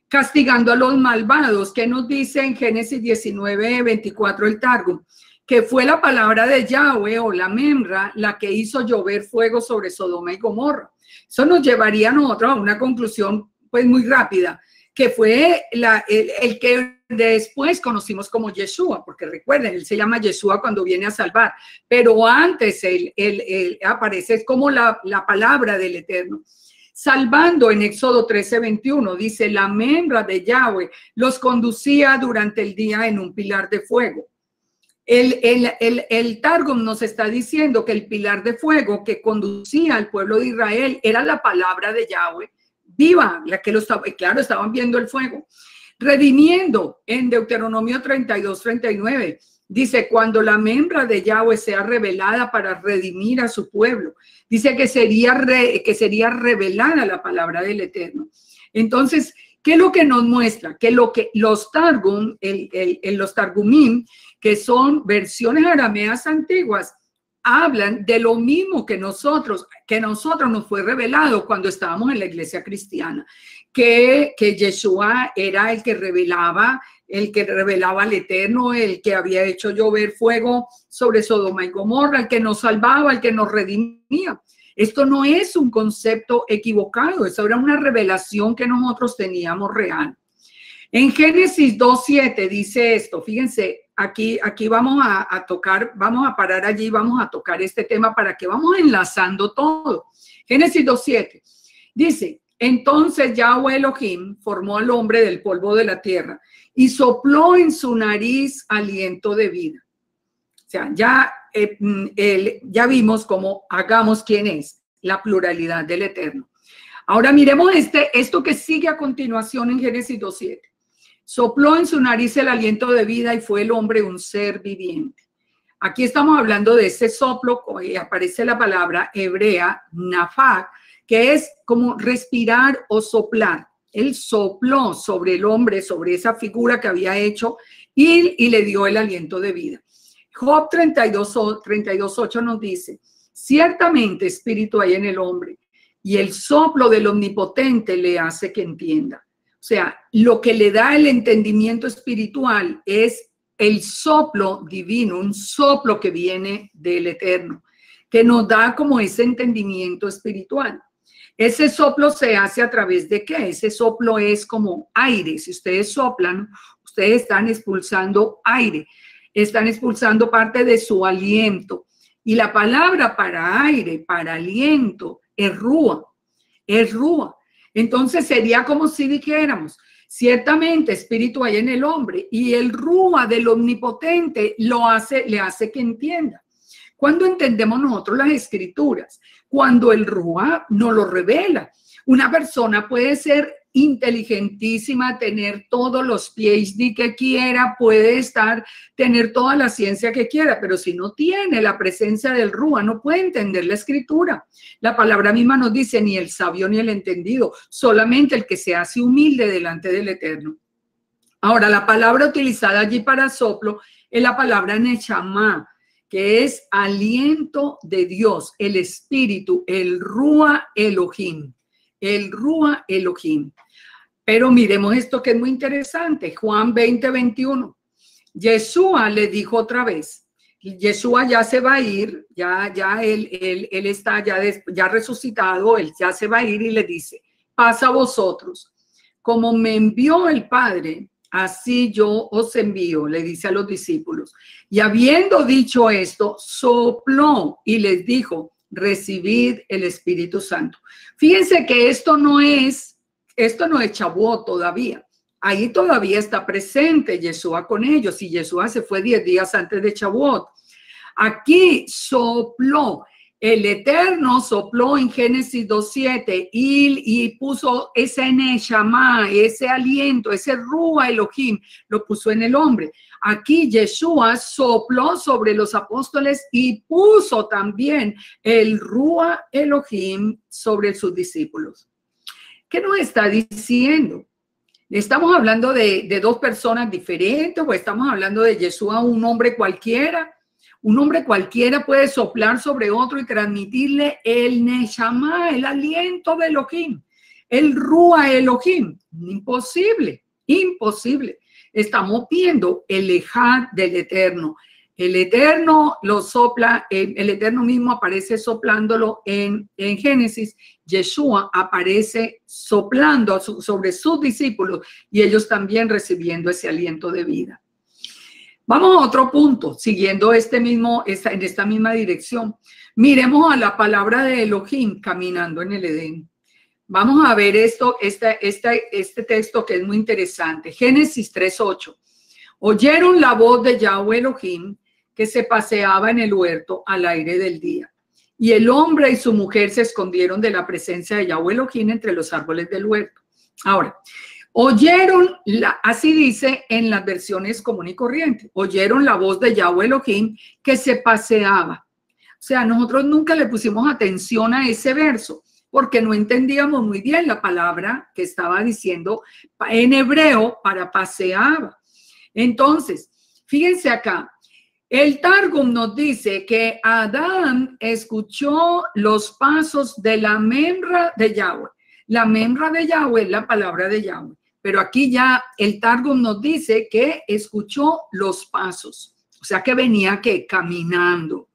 Castigando a los malvados, que nos dice en Génesis 19.24 el Targum, que fue la palabra de Yahweh o la memra la que hizo llover fuego sobre Sodoma y Gomorra. Eso nos llevaría a nosotros a una conclusión pues muy rápida, que fue el que después conocimos como Yeshua, porque recuerden, él se llama Yeshua cuando viene a salvar, pero antes él aparece como la palabra del Eterno. Salvando en Éxodo 13:21, dice, la membra de Yahweh los conducía durante el día en un pilar de fuego. El Targum nos está diciendo que el pilar de fuego que conducía al pueblo de Israel era la palabra de Yahweh viva, la que claro, estaban viendo el fuego. Redimiendo en Deuteronomio 32:39, dice, cuando la membra de Yahweh sea revelada para redimir a su pueblo. Dice que sería revelada la palabra del Eterno. Entonces, ¿qué es lo que nos muestra? Que los Targum, los Targumim, que son versiones arameas antiguas, hablan de lo mismo que nosotros nos fue revelado cuando estábamos en la iglesia cristiana, que Yeshua era el que revelaba al Eterno, el que había hecho llover fuego sobre Sodoma y Gomorra, el que nos salvaba, el que nos redimía. Esto no es un concepto equivocado, eso era una revelación que nosotros teníamos real. En Génesis 2:7 dice esto, fíjense, aquí vamos a tocar, vamos a parar allí, vamos a tocar este tema para que vamos enlazando todo. Génesis 2:7 dice, entonces Yahweh Elohim formó al hombre del polvo de la tierra y sopló en su nariz aliento de vida. O sea, ya vimos cómo hagamos quién es, la pluralidad del Eterno. Ahora miremos esto que sigue a continuación en Génesis 2:7. Sopló en su nariz el aliento de vida y fue el hombre un ser viviente. Aquí estamos hablando de ese soplo, aparece la palabra hebrea, nafak, que es como respirar o soplar. Él sopló sobre el hombre, sobre esa figura que había hecho y le dio el aliento de vida. Job 32:8 nos dice, ciertamente espíritu hay en el hombre y el soplo del Omnipotente le hace que entienda. O sea, lo que le da el entendimiento espiritual es el soplo divino, un soplo que viene del Eterno, que nos da como ese entendimiento espiritual. Ese soplo se hace a través de ¿qué? Ese soplo es como aire. Si ustedes soplan, ustedes están expulsando aire, están expulsando parte de su aliento. Y la palabra para aire, para aliento, es rúa, es rúa. Entonces sería como si dijéramos, ciertamente espíritu hay en el hombre y el rúa del Omnipotente le hace que entienda. ¿Cuándo entendemos nosotros las escrituras? Cuando el rúa nos lo revela. Una persona puede ser inteligentísima, tener todos los PhD que quiera, puede tener toda la ciencia que quiera, pero si no tiene la presencia del Rúa, no puede entender la escritura. La palabra misma nos dice, ni el sabio ni el entendido, solamente el que se hace humilde delante del Eterno. Ahora, la palabra utilizada allí para soplo es la palabra Neshama, que es aliento de Dios, el Espíritu, el Rúa Elohim. El Rúa Elohim. Pero miremos esto que es muy interesante. Juan 20:21. Yeshua le dijo otra vez. Yeshua ya se va a ir, él está ya resucitado, él ya se va a ir y le dice, pasa a vosotros. Como me envió el Padre, así yo os envío, le dice a los discípulos. Y habiendo dicho esto, sopló y les dijo, recibid el Espíritu Santo. Fíjense que esto no es Shavuot todavía. Ahí todavía está presente Yeshua con ellos y Yeshua se fue 10 días antes de Shavuot. Aquí sopló, el Eterno sopló en Génesis 2:7 y puso ese Neshama, ese aliento, ese Rúa Elohim, lo puso en el hombre. Aquí Yeshua sopló sobre los apóstoles y puso también el Rúa Elohim sobre sus discípulos. ¿Qué nos está diciendo? ¿Estamos hablando de dos personas diferentes o estamos hablando de Yeshua, un hombre cualquiera? Un hombre cualquiera puede soplar sobre otro y transmitirle el Neshama, el aliento de Elohim, el Rúa Elohim. Imposible, imposible. Estamos viendo el Ejad del Eterno. El Eterno lo sopla, el Eterno mismo aparece soplándolo en Génesis. Yeshua aparece soplando sobre sus discípulos y ellos también recibiendo ese aliento de vida. Vamos a otro punto, siguiendo en esta misma dirección. Miremos a la palabra de Elohim caminando en el Edén. Vamos a ver este texto que es muy interesante. Génesis 3:8. Oyeron la voz de Yahweh Elohim que se paseaba en el huerto al aire del día. Y el hombre y su mujer se escondieron de la presencia de Yahweh Elohim entre los árboles del huerto. Ahora, oyeron, así dice en las versiones común y corriente, oyeron la voz de Yahweh Elohim que se paseaba. O sea, nosotros nunca le pusimos atención a ese verso porque no entendíamos muy bien la palabra que estaba diciendo en hebreo para paseaba. Entonces, fíjense acá, el Targum nos dice que Adán escuchó los pasos de la memra de Yahweh. La memra de Yahweh es la palabra de Yahweh. Pero aquí ya el Targum nos dice que escuchó los pasos, o sea que venía caminando.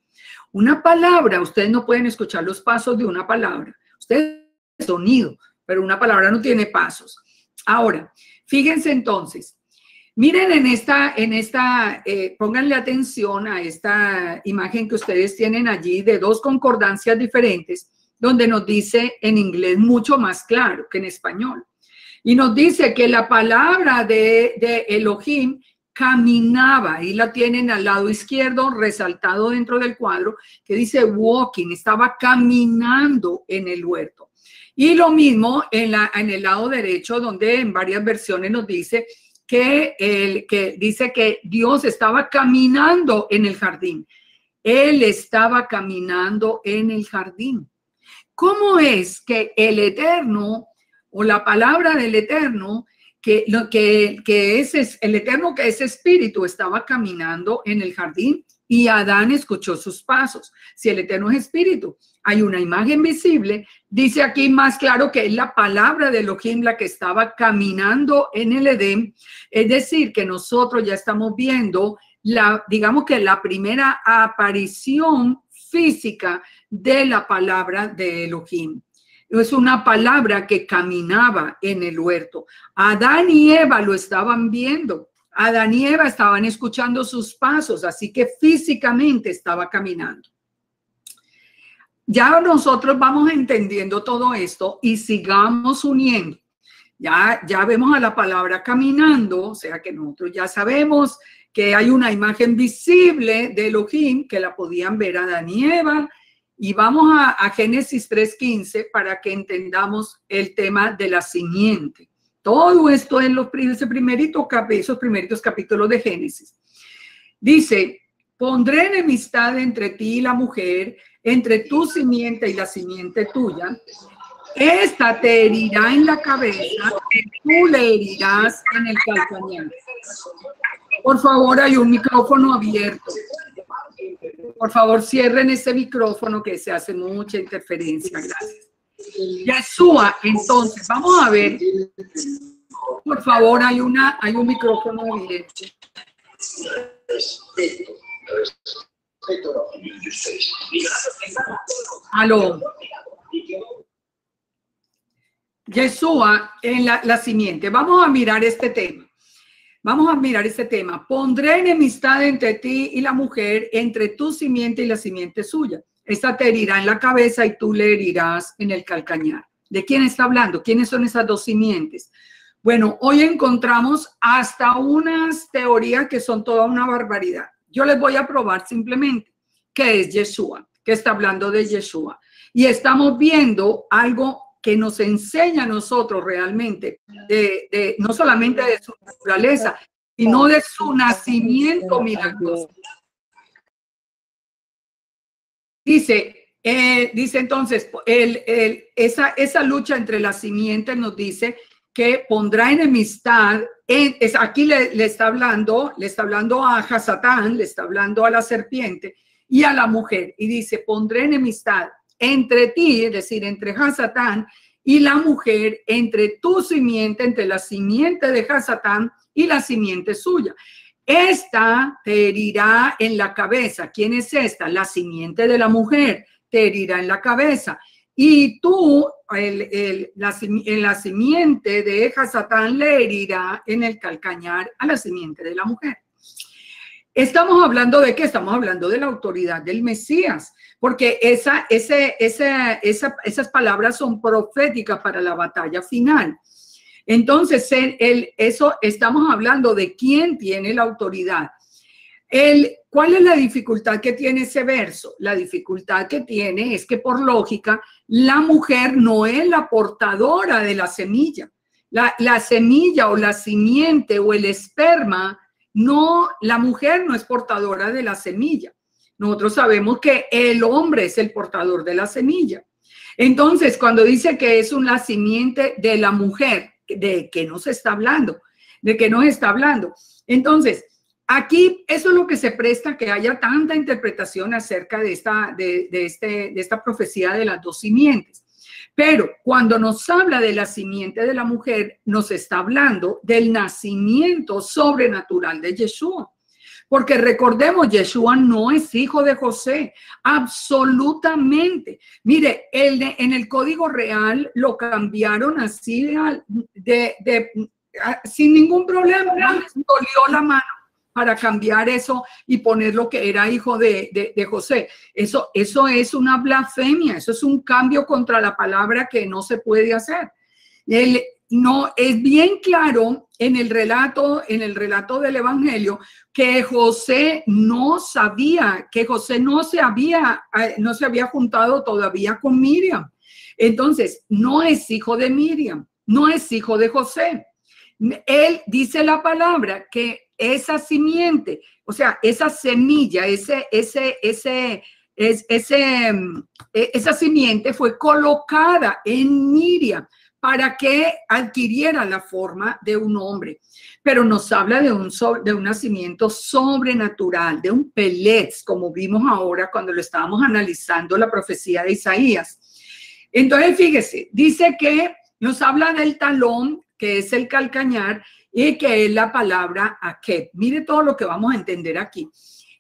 Una palabra, ustedes no pueden escuchar los pasos de una palabra. Ustedes sonido, pero una palabra no tiene pasos. Ahora, fíjense entonces, miren pónganle atención a esta imagen que ustedes tienen allí de dos concordancias diferentes, donde nos dice en inglés mucho más claro que en español. Y nos dice que la palabra de Elohim caminaba, y la tienen al lado izquierdo resaltado dentro del cuadro, que dice walking, estaba caminando en el huerto. Y lo mismo en el lado derecho, donde en varias versiones nos dice que dice que Dios estaba caminando en el jardín. Él estaba caminando en el jardín. ¿Cómo es que el Eterno o la palabra del Eterno, que es el Eterno que es espíritu, estaba caminando en el jardín y Adán escuchó sus pasos? Si el Eterno es espíritu, hay una imagen visible, dice aquí más claro que es la palabra de Elohim la que estaba caminando en el Edén. Es decir, que nosotros ya estamos viendo digamos que la primera aparición física de la palabra de Elohim. Es una palabra que caminaba en el huerto. Adán y Eva lo estaban viendo. Adán y Eva estaban escuchando sus pasos, así que físicamente estaba caminando. Ya nosotros vamos entendiendo todo esto y sigamos uniendo. Ya vemos a la palabra caminando, o sea que nosotros ya sabemos que hay una imagen visible de Elohim que la podían ver Adán y Eva, Y vamos a Génesis 3:15 para que entendamos el tema de la simiente. Todo esto en esos primeritos capítulos de Génesis. Dice, pondré enemistad entre ti y la mujer, entre tu simiente y la simiente tuya. Esta te herirá en la cabeza y tú le herirás en el calcañar. Por favor, hay un micrófono abierto. Por favor, cierren ese micrófono que se hace mucha interferencia. Gracias. Yeshua, entonces, vamos a ver. Por favor, hay un micrófono abierto. Aló. Yeshua en la simiente. Vamos a mirar este tema. Pondré enemistad entre ti y la mujer, entre tu simiente y la simiente suya. Esta te herirá en la cabeza y tú le herirás en el calcañar. ¿De quién está hablando? ¿Quiénes son esas dos simientes? Bueno, hoy encontramos hasta unas teorías que son toda una barbaridad. Yo les voy a probar simplemente qué es Yeshua, que está hablando de Yeshua. Y estamos viendo algo que nos enseña a nosotros realmente, no solamente de su naturaleza, sino de su nacimiento milagroso. Dice entonces, esa lucha entre las simientes nos dice que pondrá enemistad, aquí le está hablando a Hasatán, le está hablando a la serpiente y a la mujer, y dice, pondré enemistad entre ti, es decir, entre Hasatán y la mujer, entre tu simiente, entre la simiente de Hasatán y la simiente suya. Esta te herirá en la cabeza. ¿Quién es esta? La simiente de la mujer te herirá en la cabeza. Y tú, en la simiente de Hasatán, le herirá en el calcañar a la simiente de la mujer. Estamos hablando de qué? Estamos hablando de la autoridad del Mesías, porque esas palabras son proféticas para la batalla final. Entonces, estamos hablando de quién tiene la autoridad. ¿Cuál es la dificultad que tiene ese verso? La dificultad que tiene es que, por lógica, la mujer no es la portadora de la semilla. La semilla o la simiente o el esperma, no, la mujer no es portadora de la semilla. Nosotros sabemos que el hombre es el portador de la semilla. Entonces, cuando dice que es una simiente de la mujer, ¿de qué nos está hablando? ¿De qué nos está hablando? Entonces, aquí eso es lo que se presta a que haya tanta interpretación acerca de esta profecía de las dos simientes. Pero cuando nos habla de la simiente de la mujer, nos está hablando del nacimiento sobrenatural de Yeshua. Porque recordemos, Yeshua no es hijo de José, absolutamente. Mire, en el Código Real lo cambiaron así sin ningún problema, no les dolió la mano para cambiar eso y poner lo que era hijo de José. Eso es una blasfemia, eso es un cambio contra la palabra que no se puede hacer. No, es bien claro en el relato del Evangelio que José no sabía, que José no se había juntado todavía con Miriam. Entonces, no es hijo de Miriam, no es hijo de José. Él dice la palabra que esa simiente, o sea, esa semilla, esa simiente fue colocada en Miriam para que adquiriera la forma de un hombre. Pero nos habla de un nacimiento sobrenatural, de un Peletz, como vimos ahora cuando lo estábamos analizando la profecía de Isaías. Entonces, fíjese, dice que nos habla del talón, que es el calcañar, y que es la palabra Akeb. Mire todo lo que vamos a entender aquí.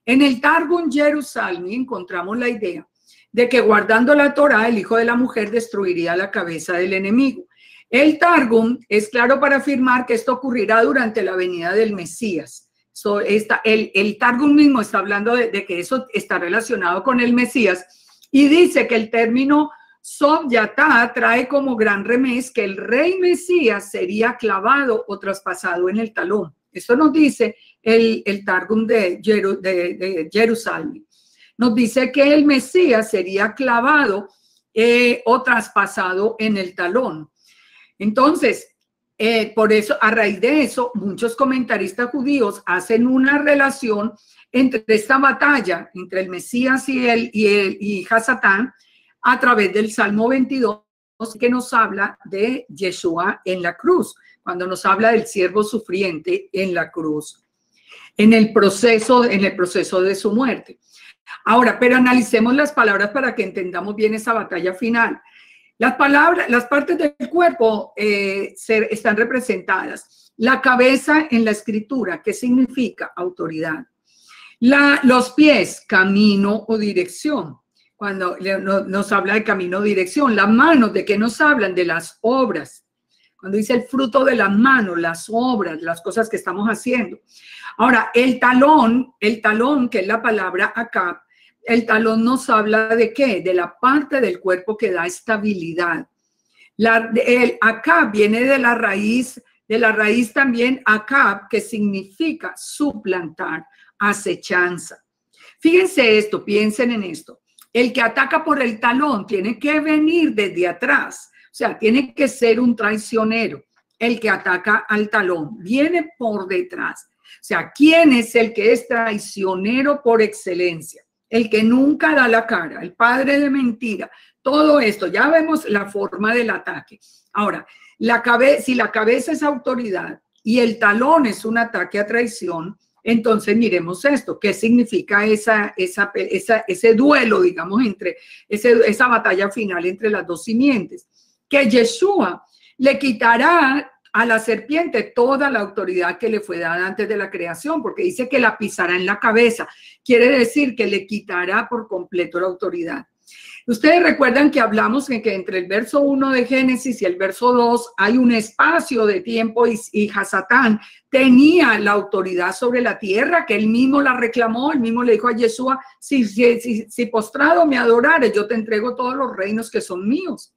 En el Targum Jerusalmi encontramos la idea de que guardando la Torá, el hijo de la mujer destruiría la cabeza del enemigo. El Targum es claro para afirmar que esto ocurrirá durante la venida del Mesías. El Targum mismo está hablando de que eso está relacionado con el Mesías y dice que el término Sob Yatá trae como gran remés que el rey Mesías sería clavado o traspasado en el talón. Esto nos dice el Targum de Jerusalén. nos dice que el Mesías sería clavado o traspasado en el talón. Entonces, por eso, a raíz de eso, muchos comentaristas judíos hacen una relación entre esta batalla, entre el Mesías y Hasatán, a través del Salmo 22, que nos habla de Yeshua en la cruz, cuando nos habla del siervo sufriente en la cruz, en el proceso de su muerte. Ahora, pero analicemos las palabras para que entendamos bien esa batalla final. Las palabras, las partes del cuerpo están representadas. La cabeza en la escritura, ¿qué significa? Autoridad. Los pies, camino o dirección. Cuando nos habla de camino o dirección. Las manos, ¿de qué nos hablan? De las obras. Cuando dice el fruto de las manos, las obras, las cosas que estamos haciendo. Ahora, el talón, que es la palabra acá, el talón nos habla de ¿qué? De la parte del cuerpo que da estabilidad. El acab viene de la raíz también acab, que significa suplantar, acechanza. Fíjense esto, piensen en esto. El que ataca por el talón tiene que venir desde atrás, o sea, tiene que ser un traicionero. El que ataca al talón viene por detrás. O sea, ¿quién es el que es traicionero por excelencia? El que nunca da la cara, el padre de mentira, todo esto, ya vemos la forma del ataque. Ahora, si la cabeza es autoridad y el talón es un ataque a traición, entonces miremos esto, ¿qué significa ese duelo, digamos, entre esa batalla final entre las dos simientes? Que Yeshua le quitará a la serpiente toda la autoridad que le fue dada antes de la creación, porque dice que la pisará en la cabeza. Quiere decir que le quitará por completo la autoridad. Ustedes recuerdan que hablamos que entre el verso 1 de Génesis y el verso 2 hay un espacio de tiempo y Hasatán tenía la autoridad sobre la tierra, que él mismo la reclamó, él mismo le dijo a Yeshua, si postrado me adorares, yo te entrego todos los reinos que son míos.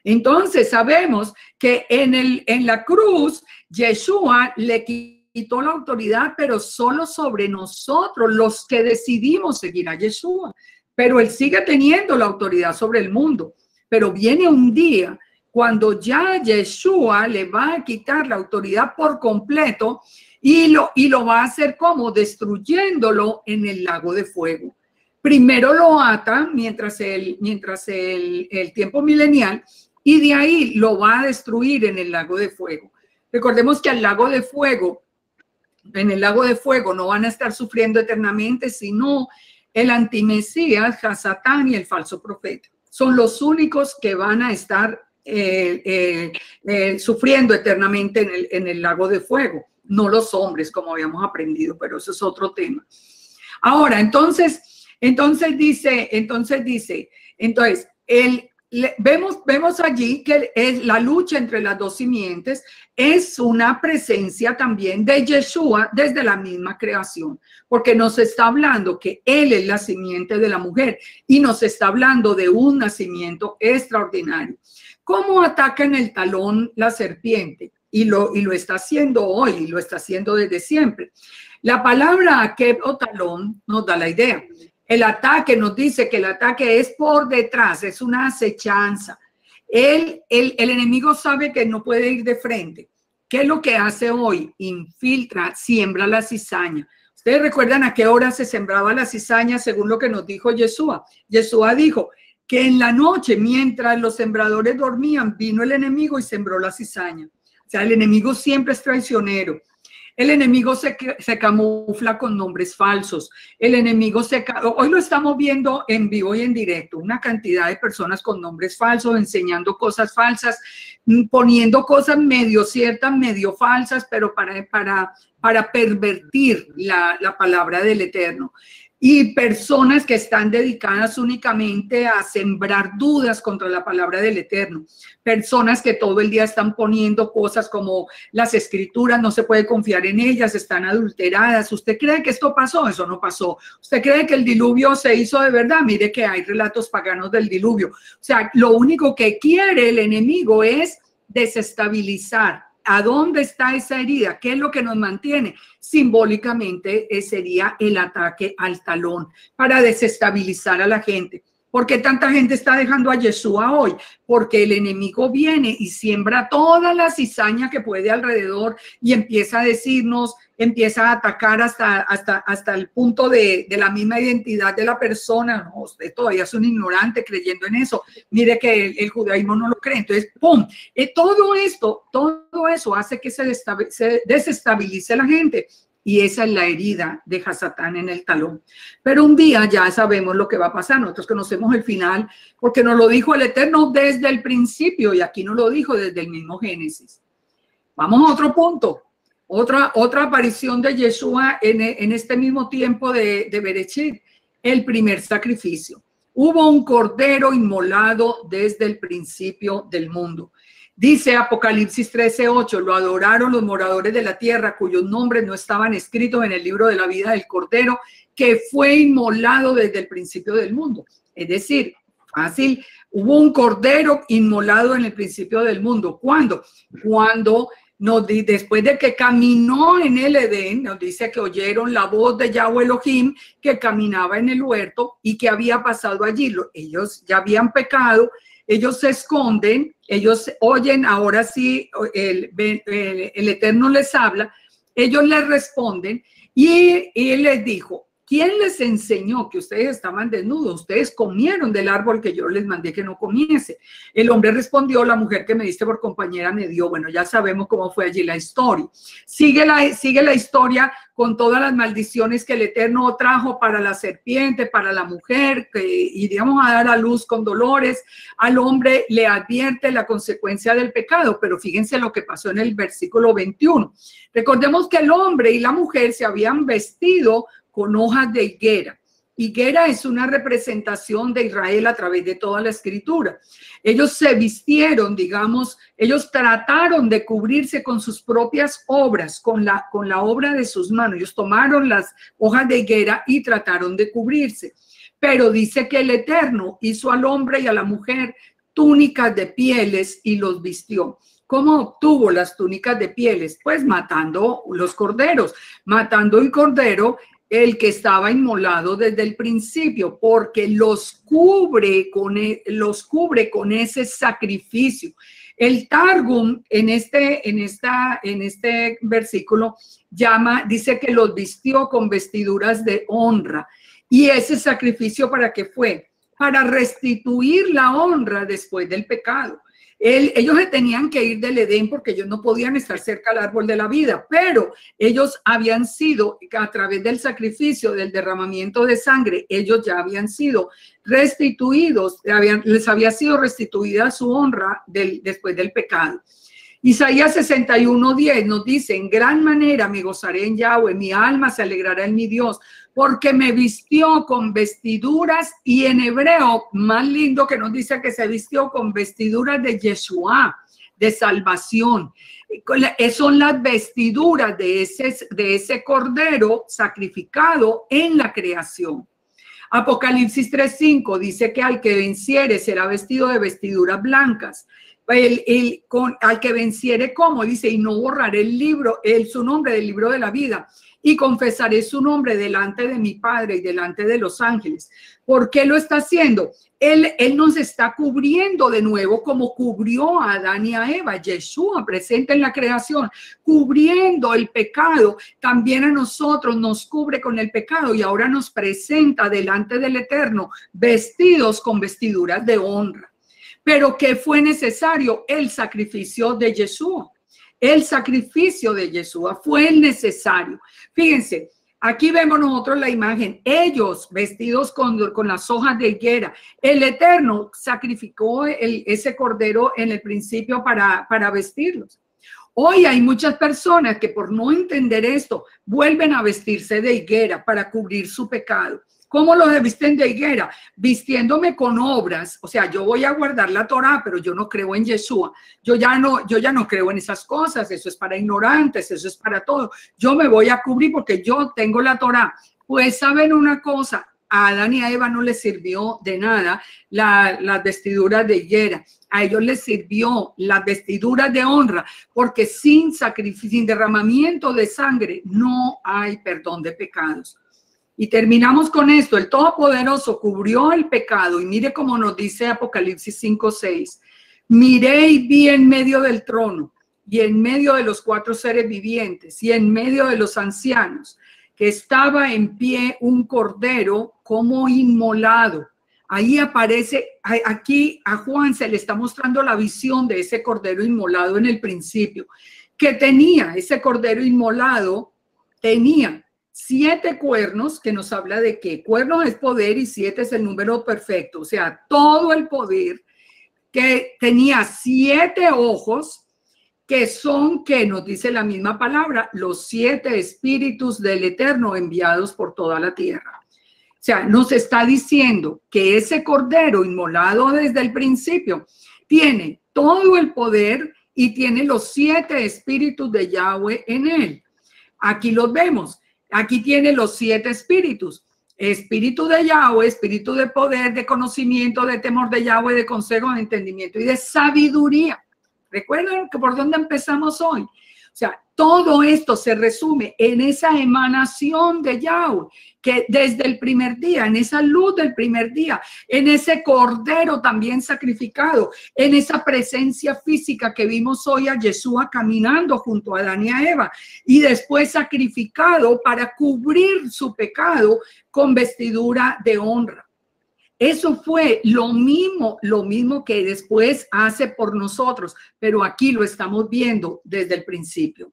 Entonces sabemos que en la cruz Yeshua le quitó la autoridad, pero solo sobre nosotros, los que decidimos seguir a Yeshua. Pero él sigue teniendo la autoridad sobre el mundo. Pero viene un día cuando ya Yeshua le va a quitar la autoridad por completo y lo va a hacer como destruyéndolo en el lago de fuego. Primero lo ata mientras el tiempo milenial, y de ahí lo va a destruir en el lago de fuego. Recordemos que en el lago de fuego no van a estar sufriendo eternamente, sino el antimesías, Hasatán y el falso profeta. Son los únicos que van a estar sufriendo eternamente en el lago de fuego. No los hombres, como habíamos aprendido, pero eso es otro tema. Ahora, entonces vemos allí que la lucha entre las dos simientes es una presencia también de Yeshua desde la misma creación, porque nos está hablando que él es la simiente de la mujer y nos está hablando de un nacimiento extraordinario. ¿Cómo ataca en el talón la serpiente? Y lo está haciendo hoy, y lo está haciendo desde siempre. La palabra akeb o talón nos da la idea. El ataque nos dice que el ataque es por detrás, es una acechanza. El enemigo sabe que no puede ir de frente. ¿Qué es lo que hace hoy? Infiltra, siembra la cizaña. Ustedes recuerdan a qué hora se sembraba la cizaña según lo que nos dijo Yeshua. Yeshua dijo que en la noche, mientras los sembradores dormían, vino el enemigo y sembró la cizaña. O sea, el enemigo siempre es traicionero. El enemigo se camufla con nombres falsos. El enemigo hoy lo estamos viendo en vivo y en directo, una cantidad de personas con nombres falsos, enseñando cosas falsas, poniendo cosas medio ciertas, medio falsas, pero para pervertir la palabra del Eterno. Y personas que están dedicadas únicamente a sembrar dudas contra la palabra del Eterno. Personas que todo el día están poniendo cosas como las escrituras, no se puede confiar en ellas, están adulteradas. ¿Usted cree que esto pasó? Eso no pasó. ¿Usted cree que el diluvio se hizo de verdad? Mire que hay relatos paganos del diluvio. O sea, lo único que quiere el enemigo es desestabilizar ¿A dónde está esa herida? ¿Qué es lo que nos mantiene? Simbólicamente sería el ataque al talón para desestabilizar a la gente. ¿Por qué tanta gente está dejando a Yeshua hoy? Porque el enemigo viene y siembra toda la cizaña que puede alrededor y empieza a decirnos, empieza a atacar hasta el punto de la misma identidad de la persona. No, usted todavía es un ignorante creyendo en eso. Mire que el judaísmo no lo cree. Entonces, ¡pum! Todo eso hace que se desestabilice la gente. Y esa es la herida de Hasatán en el talón. Pero un día ya sabemos lo que va a pasar. Nosotros conocemos el final porque nos lo dijo el Eterno desde el principio y aquí nos lo dijo desde el mismo Génesis. Vamos a otro punto. Otra aparición de Yeshua en este mismo tiempo de Bereshit, el primer sacrificio. Hubo un cordero inmolado desde el principio del mundo. Dice Apocalipsis 13:8, lo adoraron los moradores de la tierra cuyos nombres no estaban escritos en el libro de la vida del Cordero, que fue inmolado desde el principio del mundo. Es decir, fácil, hubo un cordero inmolado en el principio del mundo. ¿Cuándo? Después de que caminó en el Edén, nos dice que oyeron la voz de Yahweh Elohim que caminaba en el huerto y que había pasado allí. Ellos ya habían pecado. Ellos se esconden, ellos oyen, ahora sí, el Eterno les habla, ellos les responden y él les dijo, ¿quién les enseñó que ustedes estaban desnudos? Ustedes comieron del árbol que yo les mandé que no comiese. El hombre respondió, la mujer que me diste por compañera me dio. Bueno, ya sabemos cómo fue allí la historia. Sigue la historia con todas las maldiciones que el Eterno trajo para la serpiente, para la mujer, que iríamos a dar a luz con dolores. Al hombre le advierte la consecuencia del pecado, pero fíjense lo que pasó en el versículo 21. Recordemos que el hombre y la mujer se habían vestido con hojas de higuera. Higuera es una representación de Israel a través de toda la escritura. Ellos se vistieron, digamos, ellos trataron de cubrirse con sus propias obras, con la obra de sus manos. Ellos tomaron las hojas de higuera y trataron de cubrirse. Pero dice que el Eterno hizo al hombre y a la mujer túnicas de pieles y los vistió. ¿Cómo obtuvo las túnicas de pieles? Pues matando los corderos, matando el cordero, el que estaba inmolado desde el principio, porque los cubre con ese sacrificio. El Targum en este versículo dice que los vistió con vestiduras de honra. ¿Y ese sacrificio para qué fue? Para restituir la honra después del pecado. Ellos se tenían que ir del Edén porque ellos no podían estar cerca al árbol de la vida, pero ellos habían sido, a través del sacrificio, del derramamiento de sangre, ellos ya habían sido restituidos, les había sido restituida su honra después del pecado. Isaías 61:10 nos dice, en gran manera me gozaré en Yahweh, mi alma se alegrará en mi Dios, porque me vistió con vestiduras, y en hebreo, más lindo que nos dice que se vistió con vestiduras de Yeshua, de salvación. Son las vestiduras de ese cordero sacrificado en la creación. Apocalipsis 3:5 dice que al que venciere será vestido de vestiduras blancas. Al que venciere, ¿cómo? Dice, y no borraré su nombre del libro de la vida, y confesaré su nombre delante de mi Padre y delante de los ángeles. ¿Por qué lo está haciendo? Él nos está cubriendo de nuevo como cubrió a Adán y a Eva. Yeshua presente en la creación, cubriendo el pecado. También a nosotros nos cubre con el pecado y ahora nos presenta delante del Eterno vestidos con vestiduras de honra. Pero ¿qué fue necesario? El sacrificio de Yeshua. El sacrificio de Yeshua fue el necesario. Fíjense, aquí vemos nosotros la imagen. Ellos vestidos con las hojas de higuera. El Eterno sacrificó ese cordero en el principio para vestirlos. Hoy hay muchas personas que por no entender esto vuelven a vestirse de higuera para cubrir su pecado. ¿Cómo lo visten de higuera? Vistiéndome con obras. O sea, yo voy a guardar la Torá, pero yo no creo en Yeshua. Yo ya no creo en esas cosas. Eso es para ignorantes, eso es para todo. Yo me voy a cubrir porque yo tengo la Torá. Pues saben una cosa, a Adán y a Eva no les sirvió de nada las vestiduras de higuera. a ellos les sirvió las vestiduras de honra, porque sin sacrificio, sin derramamiento de sangre, no hay perdón de pecados. Y terminamos con esto: el Todopoderoso cubrió el pecado, y mire cómo nos dice Apocalipsis 5:6. Miré y vi en medio del trono, y en medio de los 4 seres vivientes, y en medio de los ancianos, que estaba en pie un cordero como inmolado. Ahí aparece, aquí a Juan se le está mostrando la visión de ese cordero inmolado en el principio, que tenía, ese cordero inmolado tenía 7 cuernos, que nos habla de que cuernos es poder y 7 es el número perfecto, o sea, todo el poder, que tenía 7 ojos, que son, que nos dice la misma palabra, los 7 espíritus del Eterno enviados por toda la tierra. O sea, nos está diciendo que ese cordero inmolado desde el principio tiene todo el poder y tiene los 7 espíritus de Yahweh en él. Aquí los vemos. Aquí tiene los 7 espíritus: espíritu de Yahweh, espíritu de poder, de conocimiento, de temor de Yahweh, de consejo, de entendimiento y de sabiduría. ¿Recuerdan que por dónde empezamos hoy? O sea, todo esto se resume en esa emanación de Yahweh, que desde el primer día, en esa luz del primer día, en ese cordero también sacrificado, en esa presencia física que vimos hoy a Yeshua caminando junto a Adán y a Eva, y después sacrificado para cubrir su pecado con vestidura de honra. Eso fue lo mismo que después hace por nosotros, pero aquí lo estamos viendo desde el principio.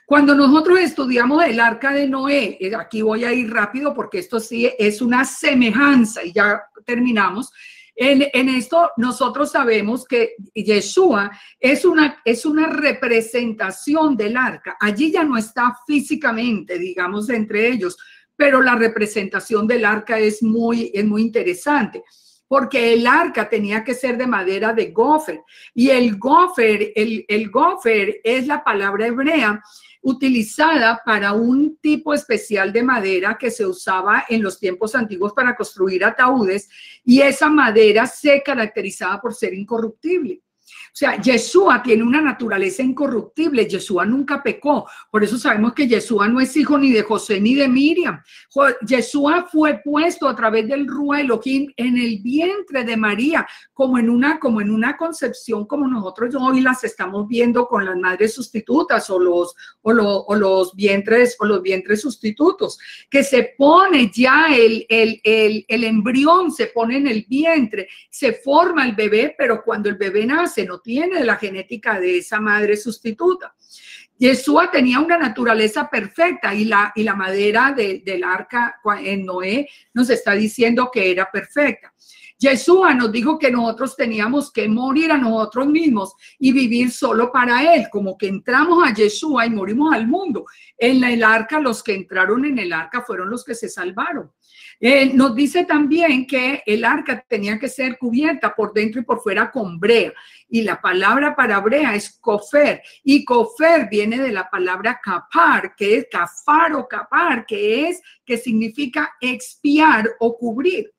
Cuando nosotros estudiamos el arca de Noé, aquí voy a ir rápido porque esto sí es una semejanza y ya terminamos. En esto nosotros sabemos que Yeshua es una representación del arca. Allí ya no está físicamente, digamos, entre ellos, pero la representación del arca es muy interesante, porque el arca tenía que ser de madera de gofer, y el gofer es la palabra hebrea utilizada para un tipo especial de madera que se usaba en los tiempos antiguos para construir ataúdes, y esa madera se caracterizaba por ser incorruptible. O sea, Yeshua tiene una naturaleza incorruptible. Yeshua nunca pecó. Por eso sabemos que Yeshua no es hijo ni de José ni de Miriam. Yeshua fue puesto a través del Ruach Elohim en el vientre de María, como en una concepción como nosotros hoy las estamos viendo con las madres sustitutas o los vientres sustitutos, que se pone ya el embrión, se pone en el vientre, se forma el bebé, pero cuando el bebé nace no tiene la genética de esa madre sustituta. Yeshua tenía una naturaleza perfecta, y la madera del arca en Noé nos está diciendo que era perfecta. Yeshua nos dijo que nosotros teníamos que morir a nosotros mismos y vivir solo para él, como que entramos a Yeshua y morimos al mundo. En el arca, los que entraron en el arca fueron los que se salvaron. Nos dice también que el arca tenía que ser cubierta por dentro y por fuera con brea, y la palabra para brea es cofer, y cofer viene de la palabra capar, que es cafar o capar, que significa expiar o cubrir.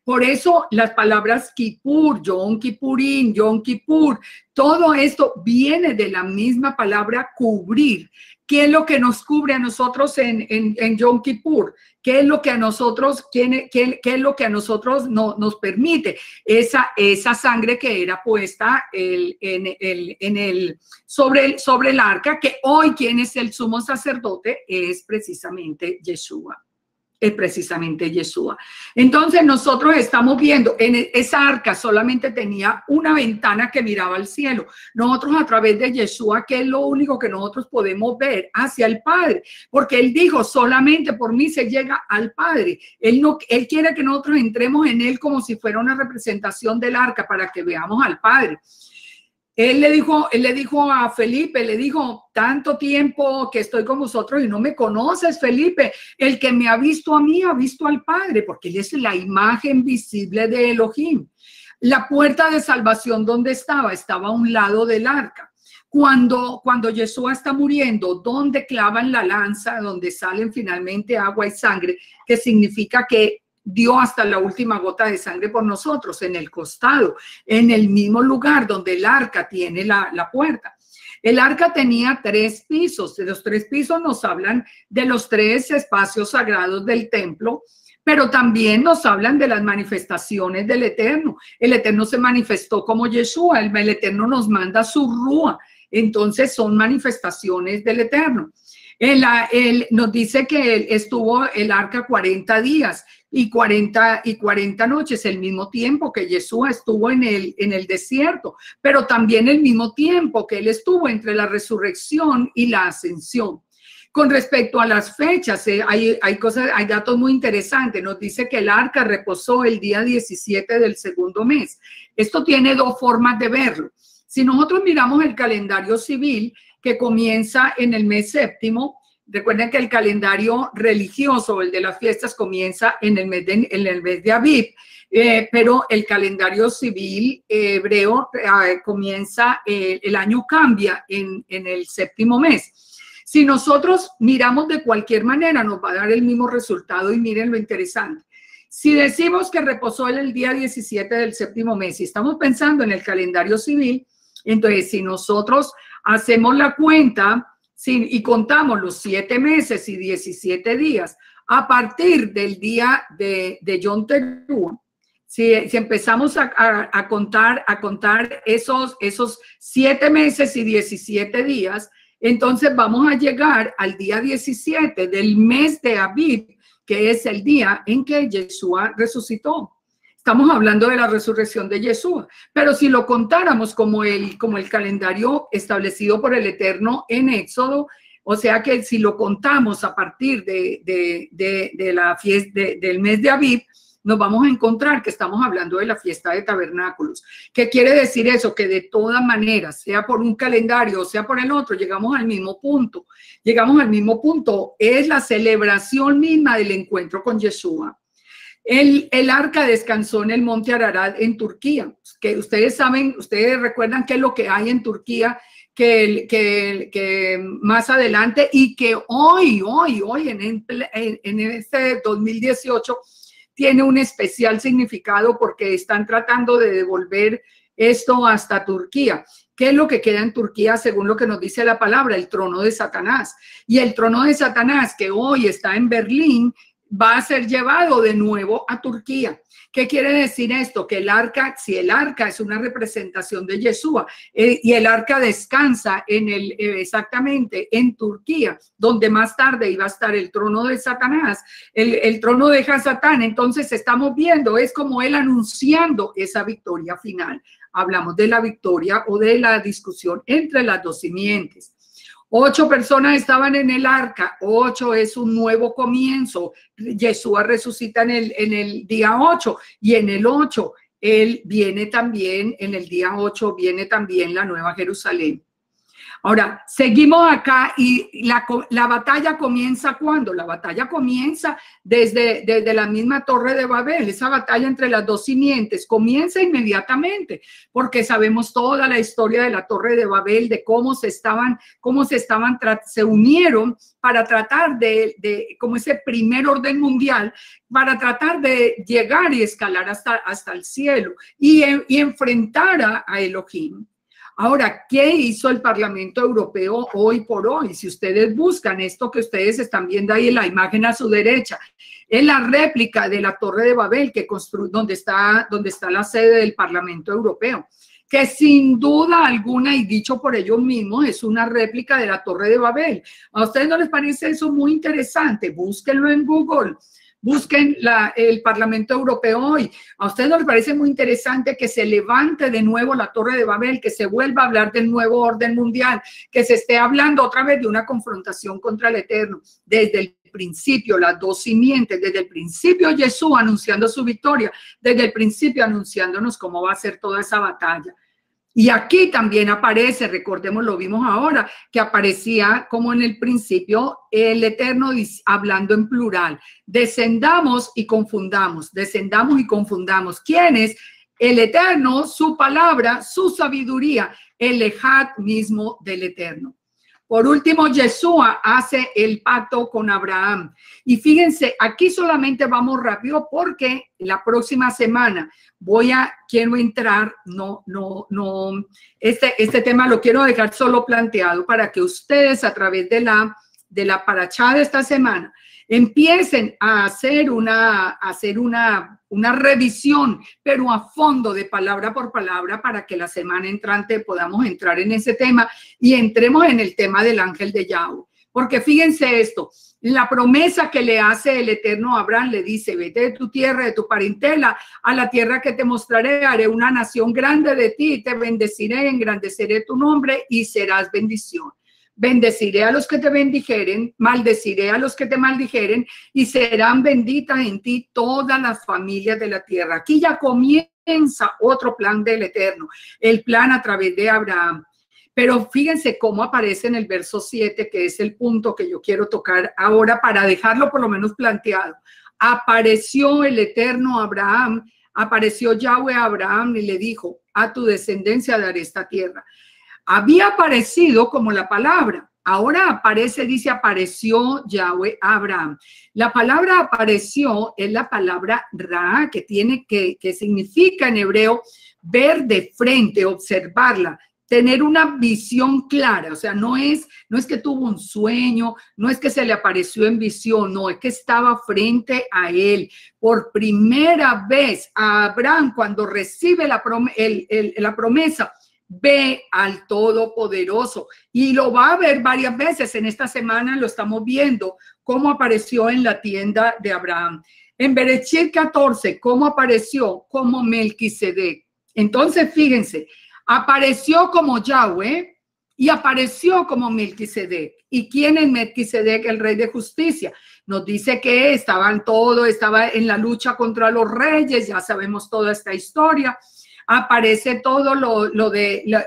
Por eso las palabras Kippur, Yom Kippurín, Yom Kippur, todo esto viene de la misma palabra cubrir. ¿Qué es lo que nos cubre a nosotros en Yom Kippur? ¿Qué es lo que a nosotros, qué es lo que a nosotros nos permite? Esa sangre que era puesta sobre el arca, que hoy quien es el sumo sacerdote es precisamente Yeshua. Entonces nosotros estamos viendo, en esa arca solamente tenía una ventana que miraba al cielo. Nosotros a través de Yeshua, que es lo único que nosotros podemos ver hacia el Padre, porque él dijo, solamente por mí se llega al Padre. Él quiere que nosotros entremos en él como si fuera una representación del arca, para que veamos al Padre. Él le dijo a Felipe, le dijo, tanto tiempo que estoy con vosotros y no me conoces, Felipe. El que me ha visto a mí ha visto al Padre, porque él es la imagen visible de Elohim. La puerta de salvación, ¿dónde estaba? Estaba a un lado del arca. Cuando Yeshua está muriendo, donde clavan la lanza, donde salen finalmente agua y sangre, que significa que dio hasta la última gota de sangre por nosotros, en el costado, en el mismo lugar donde el arca tiene la puerta. El arca tenía 3 pisos. De los 3 pisos nos hablan de los 3 espacios sagrados del templo, pero también nos hablan de las manifestaciones del Eterno. El Eterno se manifestó como Yeshua, el Eterno nos manda su Rúa, entonces son manifestaciones del Eterno. Nos dice que estuvo el arca 40 días y 40 noches, el mismo tiempo que Yeshua estuvo en el desierto, pero también el mismo tiempo que él estuvo entre la resurrección y la ascensión. Con respecto a las fechas, hay datos muy interesantes. Nos dice que el arca reposó el día 17 del segundo mes. Esto tiene 2 formas de verlo. Si nosotros miramos el calendario civil, que comienza en el mes séptimo, recuerden que el calendario religioso, el de las fiestas, comienza en el mes de Aviv, pero el calendario civil hebreo comienza, el año cambia en el séptimo mes. Si nosotros miramos de cualquier manera, nos va a dar el mismo resultado y miren lo interesante. Si decimos que reposó el día 17 del séptimo mes y estamos pensando en el calendario civil, entonces si nosotros hacemos la cuenta y contamos los 7 meses y 17 días a partir del día de Yom Teruah, si empezamos a contar esos 7 meses y 17 días, entonces vamos a llegar al día 17 del mes de Aviv, que es el día en que Yeshua resucitó. Estamos hablando de la resurrección de Yeshua, pero si lo contáramos como el calendario establecido por el Eterno en Éxodo, o sea que si lo contamos a partir de la fiesta del mes de Aviv, nos vamos a encontrar que estamos hablando de la fiesta de tabernáculos. ¿Qué quiere decir eso? Que de todas maneras, sea por un calendario o sea por el otro, llegamos al mismo punto. Llegamos al mismo punto. Es la celebración misma del encuentro con Yeshua. El arca descansó en el monte Ararat en Turquía. Que ustedes saben, ustedes recuerdan qué es lo que hay en Turquía, que más adelante y que hoy en este 2018 tiene un especial significado porque están tratando de devolver esto hasta Turquía. ¿Qué es lo que queda en Turquía según lo que nos dice la palabra? El trono de Satanás. Y el trono de Satanás, que hoy está en Berlín, va a ser llevado de nuevo a Turquía. ¿Qué quiere decir esto? Que el arca, si el arca es una representación de Yeshua y el arca descansa exactamente en Turquía, donde más tarde iba a estar el trono de Satanás, el trono de Hasatán, entonces estamos viendo, es como él anunciando esa victoria final. Hablamos de la victoria o de la discusión entre las 2 simientes. 8 personas estaban en el arca, 8 es un nuevo comienzo. Yeshua resucita en el día 8 y en el 8 él viene también, en el día 8 viene también la Nueva Jerusalén. Ahora, seguimos acá y la batalla comienza ¿cuándo? La batalla comienza desde la misma Torre de Babel. Esa batalla entre las 2 simientes comienza inmediatamente porque sabemos toda la historia de la Torre de Babel, de cómo se unieron para tratar como ese primer orden mundial, para tratar de llegar y escalar hasta el cielo y enfrentar a Elohim. Ahora, ¿qué hizo el Parlamento Europeo hoy por hoy? Si ustedes buscan esto que ustedes están viendo ahí en la imagen a su derecha, es la réplica de la Torre de Babel donde está la sede del Parlamento Europeo, que sin duda alguna, y dicho por ellos mismos, es una réplica de la Torre de Babel. ¿A ustedes no les parece eso muy interesante? Búsquenlo en Google. Busquen el Parlamento Europeo hoy. ¿A ustedes no les parece muy interesante que se levante de nuevo la Torre de Babel, que se vuelva a hablar del nuevo orden mundial, que se esté hablando otra vez de una confrontación contra el Eterno? Desde el principio, las 2 simientes, desde el principio Jesús anunciando su victoria, desde el principio anunciándonos cómo va a ser toda esa batalla. Y aquí también aparece, recordemos, lo vimos ahora, que aparecía como en el principio el Eterno hablando en plural. Descendamos y confundamos, descendamos y confundamos. ¿Quién es? El Eterno, su palabra, su sabiduría, el Ejad mismo del Eterno. Por último, Yeshua hace el pacto con Abraham. Y fíjense, aquí solamente vamos rápido porque la próxima semana quiero entrar, este tema lo quiero dejar solo planteado para que ustedes a través de la parachá de esta semana empiecen a hacer una revisión, pero a fondo de palabra por palabra para que la semana entrante podamos entrar en ese tema y entremos en el tema del ángel de Yahweh. Porque fíjense esto, la promesa que le hace el Eterno a Abraham, le dice, vete de tu tierra, de tu parentela, a la tierra que te mostraré, haré una nación grande de ti, te bendeciré, engrandeceré tu nombre y serás bendición. Bendeciré a los que te bendijeren, maldeciré a los que te maldijeren y serán benditas en ti todas las familias de la tierra. Aquí ya comienza otro plan del Eterno, el plan a través de Abraham. Pero fíjense cómo aparece en el verso 7, que es el punto que yo quiero tocar ahora para dejarlo por lo menos planteado. Apareció el Eterno a Abraham, apareció Yahweh a Abraham y le dijo, a tu descendencia daré esta tierra. Había aparecido como la palabra, ahora aparece, dice, apareció Yahweh a Abraham. La palabra apareció es la palabra ra, que significa en hebreo ver de frente, observarla, tener una visión clara. O sea, no es que tuvo un sueño, no es que se le apareció en visión, no, es que estaba frente a él. Por primera vez a Abraham, cuando recibe la promesa, ve al Todopoderoso y lo va a ver varias veces. En esta semana lo estamos viendo cómo apareció en la tienda de Abraham. En Bereshit 14, cómo apareció como Melquisedec. Entonces, fíjense, apareció como Yahweh y apareció como Melquisedec. ¿Y quién es Melquisedec? El rey de justicia. Nos dice que estaba en la lucha contra los reyes, ya sabemos toda esta historia. Aparece todo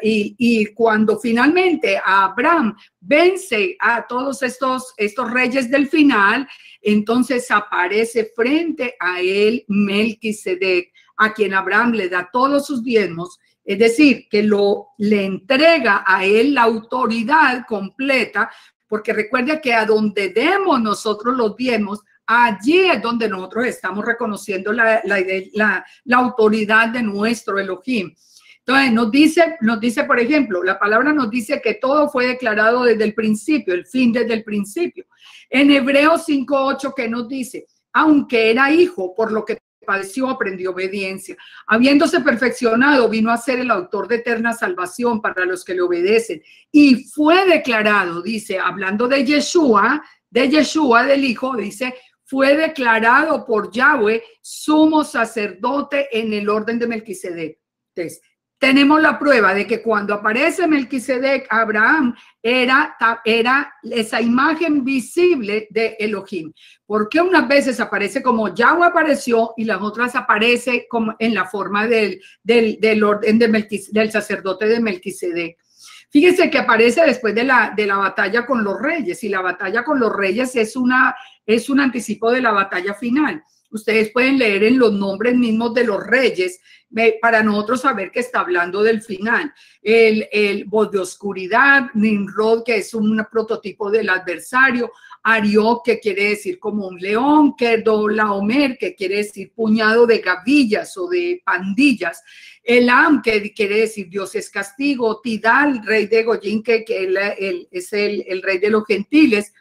y cuando finalmente Abraham vence a todos estos reyes del final, entonces aparece frente a él Melquisedec, a quien Abraham le da todos sus diezmos, es decir, que le entrega a él la autoridad completa, porque recuerda que a donde demos nosotros los diezmos, allí es donde nosotros estamos reconociendo la autoridad de nuestro Elohim. Entonces nos dice, por ejemplo, la palabra nos dice que todo fue declarado desde el principio, el fin desde el principio. En Hebreos 5:8, ¿qué nos dice? Aunque era hijo, por lo que padeció, aprendió obediencia. Habiéndose perfeccionado, vino a ser el autor de eterna salvación para los que le obedecen. Y fue declarado, dice, hablando de Yeshua, del hijo, dice, fue declarado por Yahweh sumo sacerdote en el orden de Melquisedec. Entonces, tenemos la prueba de que cuando aparece Melquisedec, Abraham era esa imagen visible de Elohim. Porque unas veces aparece como Yahweh apareció y las otras aparece como en la forma del orden del sacerdote de Melquisedec. Fíjense que aparece después de la batalla con los reyes, y la batalla con los reyes es un anticipo de la batalla final. Ustedes pueden leer en los nombres mismos de los reyes para nosotros saber que está hablando del final. El voz de oscuridad, Nimrod, que es un prototipo del adversario, Ariok, que quiere decir como un león, Kedorlaomer, que quiere decir puñado de gavillas o de pandillas, Elam, que quiere decir Dios es castigo, Tidal, rey de Goyín, que es el rey de los gentiles,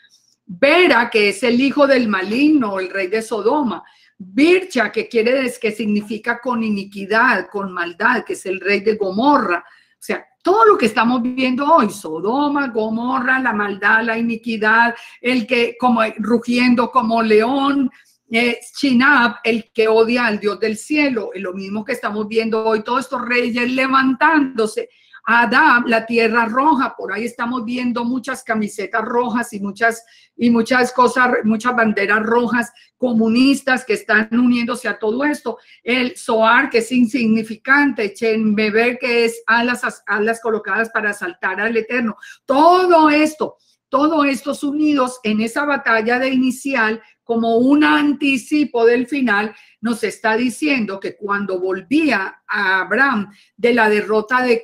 Vera, que es el hijo del maligno, el rey de Sodoma, Bircha, que significa con iniquidad, con maldad, que es el rey de Gomorra. O sea, todo lo que estamos viendo hoy, Sodoma, Gomorra, la maldad, la iniquidad, el que como rugiendo como león, Shinab, el que odia al Dios del cielo, es lo mismo que estamos viendo hoy, todos estos reyes levantándose. Adab, la tierra roja, por ahí estamos viendo muchas camisetas rojas y muchas cosas, muchas banderas rojas comunistas que están uniéndose a todo esto. El Zohar, que es insignificante, Chen Beber, que es alas colocadas para saltar al Eterno. Todo esto, todos estos unidos en esa batalla de inicial como un anticipo del final, nos está diciendo que cuando volvía a Abraham de la derrota de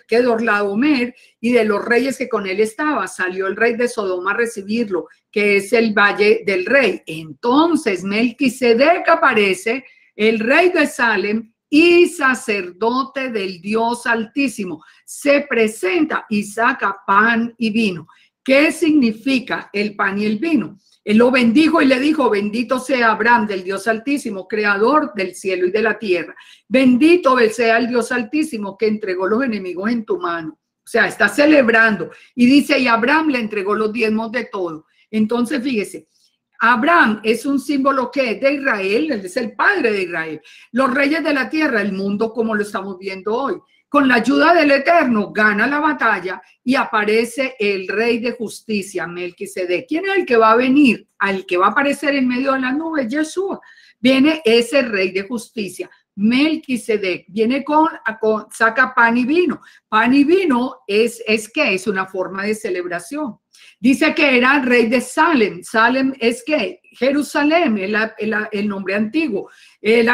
Kedorlaomer y de los reyes que con él estaba, salió el rey de Sodoma a recibirlo, que es el Valle del Rey. Entonces Melquisedec aparece, el rey de Salem y sacerdote del Dios Altísimo, se presenta y saca pan y vino. ¿Qué significa el pan y el vino? Él lo bendijo y le dijo: bendito sea Abraham del Dios Altísimo, creador del cielo y de la tierra. Bendito sea el Dios Altísimo que entregó los enemigos en tu mano. O sea, está celebrando. Y dice, y Abraham le entregó los diezmos de todo. Entonces, fíjese, Abraham es un símbolo que de Israel, él es el padre de Israel. Los reyes de la tierra, el mundo como lo estamos viendo hoy. Con la ayuda del Eterno gana la batalla y aparece el rey de justicia, Melquisedec. ¿Quién es el que va a venir? Al que va a aparecer en medio de las nubes, Yeshua. Viene ese rey de justicia, Melquisedec. Viene saca pan y vino. Pan y vino es ¿qué? Es una forma de celebración. Dice que era el rey de Salem. Salem es ¿qué? Jerusalén, el nombre antiguo. El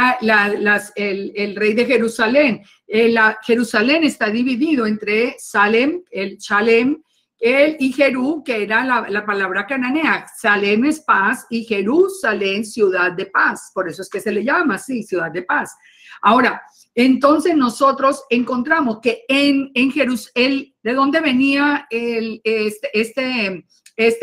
rey de Jerusalén. Jerusalén está dividido entre Salem, el Shalem, y Jerú, que era la palabra cananea. Salem es paz y Jerusalén, ciudad de paz. Por eso es que se le llama así, ciudad de paz. Ahora, entonces nosotros encontramos que en Jerusalén, ¿de dónde venía este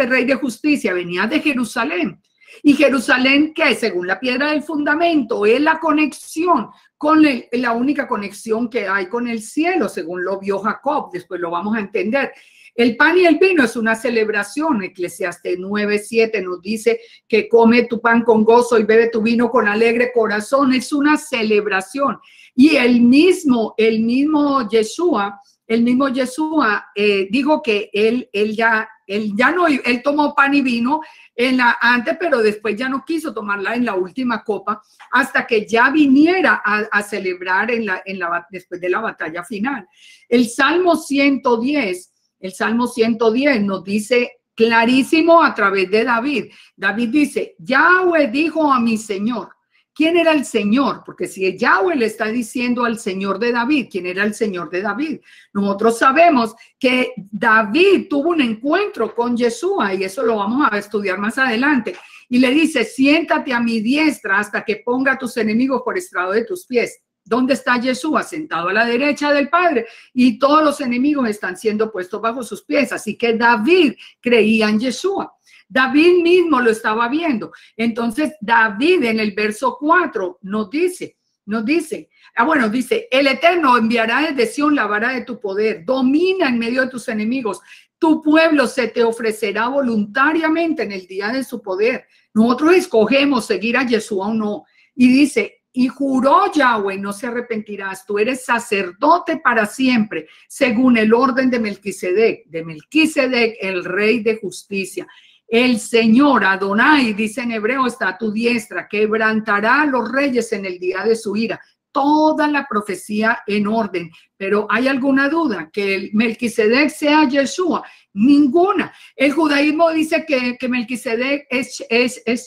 rey de justicia? Venía de Jerusalén. Y Jerusalén, que según la piedra del fundamento, es la conexión con la única conexión que hay con el cielo, según lo vio Jacob. Después lo vamos a entender. El pan y el vino es una celebración. Eclesiastés 9:7 nos dice que come tu pan con gozo y bebe tu vino con alegre corazón. Es una celebración. Y el mismo Yeshua, digo que él tomó pan y vino antes, pero después ya no quiso tomarla en la última copa hasta que ya viniera a celebrar después de la batalla final. El Salmo 110 nos dice clarísimo a través de David. David dice: Yahweh dijo a mi Señor. ¿Quién era el Señor? Porque si Yahweh le está diciendo al Señor de David, ¿quién era el Señor de David? Nosotros sabemos que David tuvo un encuentro con Yeshua y eso lo vamos a estudiar más adelante. Y le dice: siéntate a mi diestra hasta que ponga a tus enemigos por estrado de tus pies. ¿Dónde está Yeshua? Sentado a la derecha del Padre y todos los enemigos están siendo puestos bajo sus pies. Así que David creía en Yeshua. David mismo lo estaba viendo. Entonces David en el verso 4 dice, el Eterno enviará desde Sión la vara de tu poder, domina en medio de tus enemigos, tu pueblo se te ofrecerá voluntariamente en el día de su poder. Nosotros escogemos seguir a Yeshua o no. Y dice: y juró Yahweh, no se arrepentirás, tú eres sacerdote para siempre, según el orden de Melquisedec, el rey de justicia. El Señor Adonai, dice en hebreo, está a tu diestra, quebrantará a los reyes en el día de su ira. Toda la profecía en orden. Pero ¿hay alguna duda que el Melquisedec sea Yeshua? Ninguna. El judaísmo dice que Melquisedec es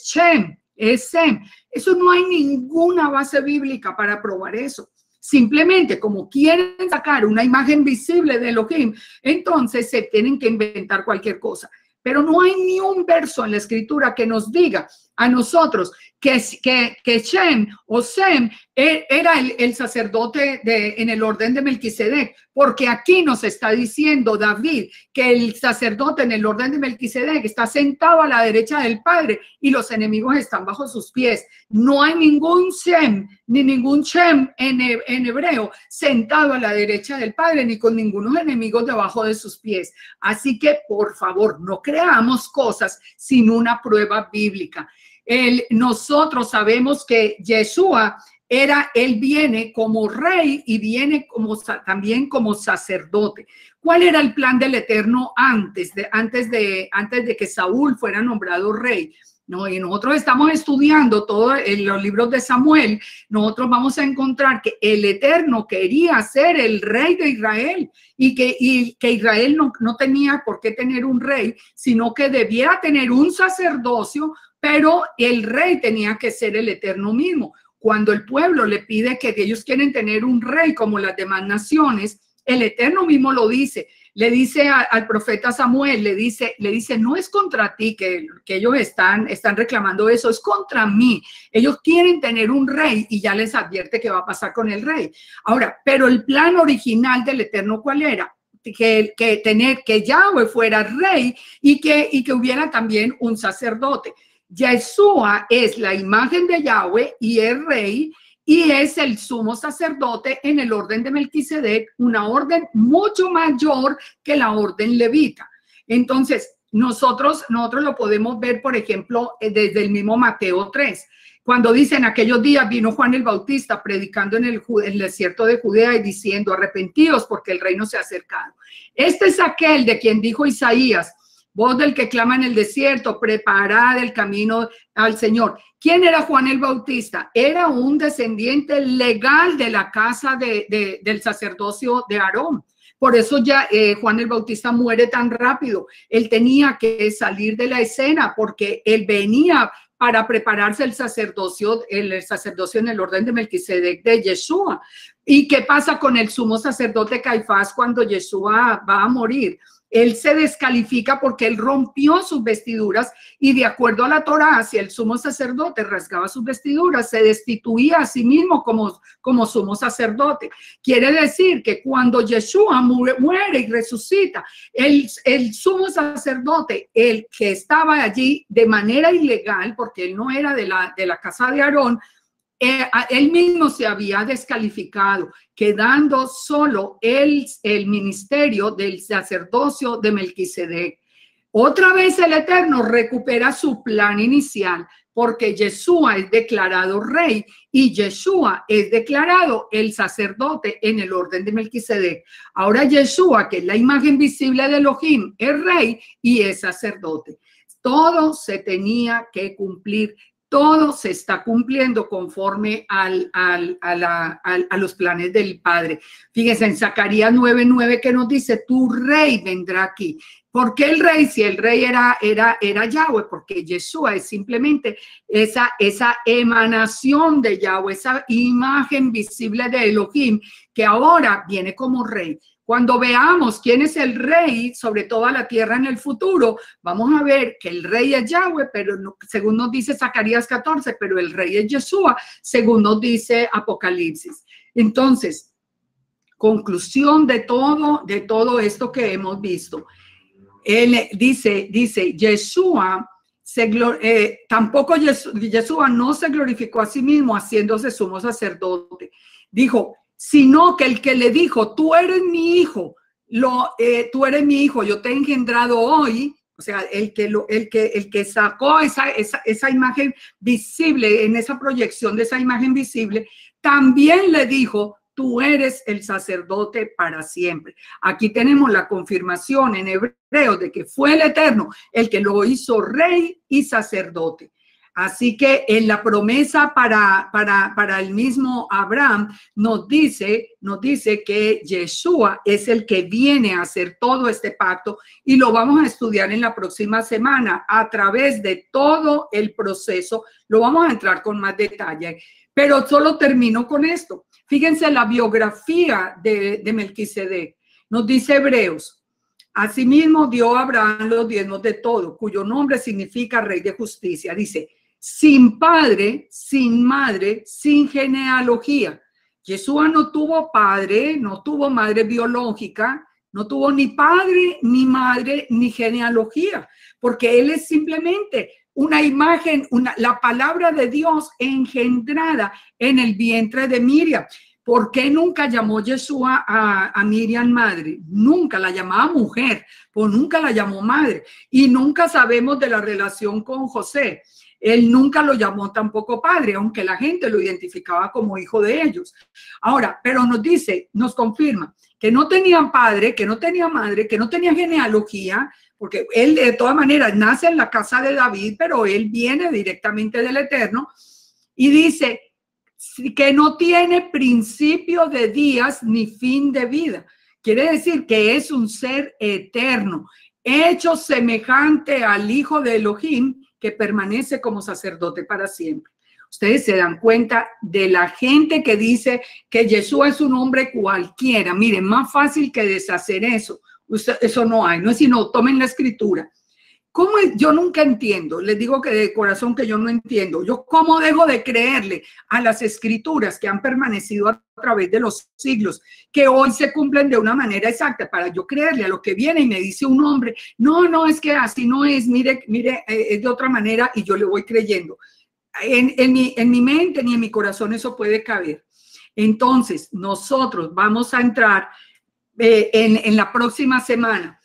Shem, es Sem. Eso no hay ninguna base bíblica para probar eso. Simplemente, como quieren sacar una imagen visible de Elohim, entonces se tienen que inventar cualquier cosa. Pero no hay ni un verso en la escritura que nos diga a nosotros que Shem o Sem era el sacerdote en el orden de Melquisedec, porque aquí nos está diciendo David que el sacerdote en el orden de Melquisedec está sentado a la derecha del Padre y los enemigos están bajo sus pies. No hay ningún Sem ni ningún Shem en hebreo sentado a la derecha del Padre ni con ningunos enemigos debajo de sus pies. Así que, por favor, no creamos cosas sin una prueba bíblica. Nosotros sabemos que Yeshua él viene como rey y viene también como sacerdote. ¿Cuál era el plan del Eterno antes de que Saúl fuera nombrado rey? No, y nosotros estamos estudiando todo en los libros de Samuel. Nosotros vamos a encontrar que el Eterno quería ser el rey de Israel y que Israel no tenía por qué tener un rey, sino que debiera tener un sacerdocio pero el rey tenía que ser el Eterno mismo. Cuando el pueblo le pide que ellos quieren tener un rey como las demás naciones, el Eterno mismo lo dice. Le dice al profeta Samuel, le dice, no es contra ti que ellos están reclamando eso, es contra mí. Ellos quieren tener un rey y ya les advierte qué va a pasar con el rey. Ahora, pero el plan original del Eterno, ¿cuál era? Que Yahweh fuera rey y que hubiera también un sacerdote. Yeshua es la imagen de Yahweh y es rey, y es el sumo sacerdote en el orden de Melquisedec, una orden mucho mayor que la orden levita. Entonces, nosotros lo podemos ver, por ejemplo, desde el mismo Mateo 3, cuando dice: en aquellos días vino Juan el Bautista predicando en el desierto de Judea y diciendo: arrepentíos porque el reino se ha acercado. Este es aquel de quien dijo Isaías: voz del que clama en el desierto, preparad el camino al Señor. ¿Quién era Juan el Bautista? Era un descendiente legal de la casa del sacerdocio de Aarón. Por eso ya Juan el Bautista muere tan rápido. Él tenía que salir de la escena porque él venía para prepararse el sacerdocio en el orden de Melquisedec de Yeshua. ¿Y qué pasa con el sumo sacerdote Caifás cuando Yeshua va a morir? Él se descalifica porque él rompió sus vestiduras y, de acuerdo a la Torá, si el sumo sacerdote rasgaba sus vestiduras, se destituía a sí mismo como sumo sacerdote. Quiere decir que cuando Yeshua muere y resucita, el sumo sacerdote, el que estaba allí de manera ilegal, porque él no era de la casa de Aarón, él mismo se había descalificado, quedando solo el ministerio del sacerdocio de Melquisedec. Otra vez el Eterno recupera su plan inicial, porque Yeshua es declarado rey y Yeshua es declarado el sacerdote en el orden de Melquisedec. Ahora Yeshua, que es la imagen visible de Elohim, es rey y es sacerdote. Todo se tenía que cumplir. Todo se está cumpliendo conforme a los planes del Padre. Fíjense en Zacarías 9:9 que nos dice: tu rey vendrá aquí. ¿Por qué el rey? Si el rey era Yahweh, porque Yeshua es simplemente esa emanación de Yahweh, esa imagen visible de Elohim que ahora viene como rey. Cuando veamos quién es el rey sobre toda la tierra en el futuro, vamos a ver que el rey es Yahweh, pero no, según nos dice Zacarías 14, pero el rey es Yeshua, según nos dice Apocalipsis. Entonces, conclusión de todo esto que hemos visto. Él dice, Yeshua, tampoco Yeshua no se glorificó a sí mismo haciéndose sumo sacerdote. Dijo, sino que el que le dijo: tú eres mi hijo, yo te he engendrado hoy. O sea, el que sacó esa imagen visible, en esa proyección de esa imagen visible, también le dijo: tú eres el sacerdote para siempre. Aquí tenemos la confirmación en hebreo de que fue el Eterno el que lo hizo rey y sacerdote. Así que en la promesa para el mismo Abraham nos dice que Yeshua es el que viene a hacer todo este pacto, y lo vamos a estudiar en la próxima semana a través de todo el proceso. Lo vamos a entrar con más detalle, pero solo termino con esto. Fíjense la biografía de Melquisedec. Nos dice Hebreos: asimismo dio a Abraham los diezmos de todo, cuyo nombre significa rey de justicia. Dice: sin padre, sin madre, sin genealogía. Yeshua no tuvo padre, no tuvo madre biológica, no tuvo ni padre, ni madre, ni genealogía, porque él es simplemente una imagen, la palabra de Dios engendrada en el vientre de Miriam. ¿Por qué nunca llamó Yeshua a Miriam madre? Nunca la llamaba mujer, pues nunca la llamó madre. Y nunca sabemos de la relación con José. Él nunca lo llamó tampoco padre, aunque la gente lo identificaba como hijo de ellos. Ahora, pero nos confirma que no tenían padre, que no tenía madre, que no tenía genealogía, porque él de todas maneras nace en la casa de David, pero él viene directamente del Eterno, y dice que no tiene principio de días ni fin de vida. Quiere decir que es un ser eterno, hecho semejante al Hijo de Elohim, que permanece como sacerdote para siempre. Ustedes se dan cuenta de la gente que dice que Yeshua es un hombre cualquiera. Miren, más fácil que deshacer eso. Eso no hay, no es sino tomen la escritura. ¿Cómo es? Yo nunca entiendo, les digo que de corazón que yo no entiendo. Yo cómo dejo de creerle a las escrituras que han permanecido a través de los siglos, que hoy se cumplen de una manera exacta, para yo creerle a lo que viene y me dice un hombre, no, es que así no es, mire, es de otra manera y yo le voy creyendo. En mi mente ni en mi corazón eso puede caber. Entonces, nosotros vamos a entrar en la próxima semana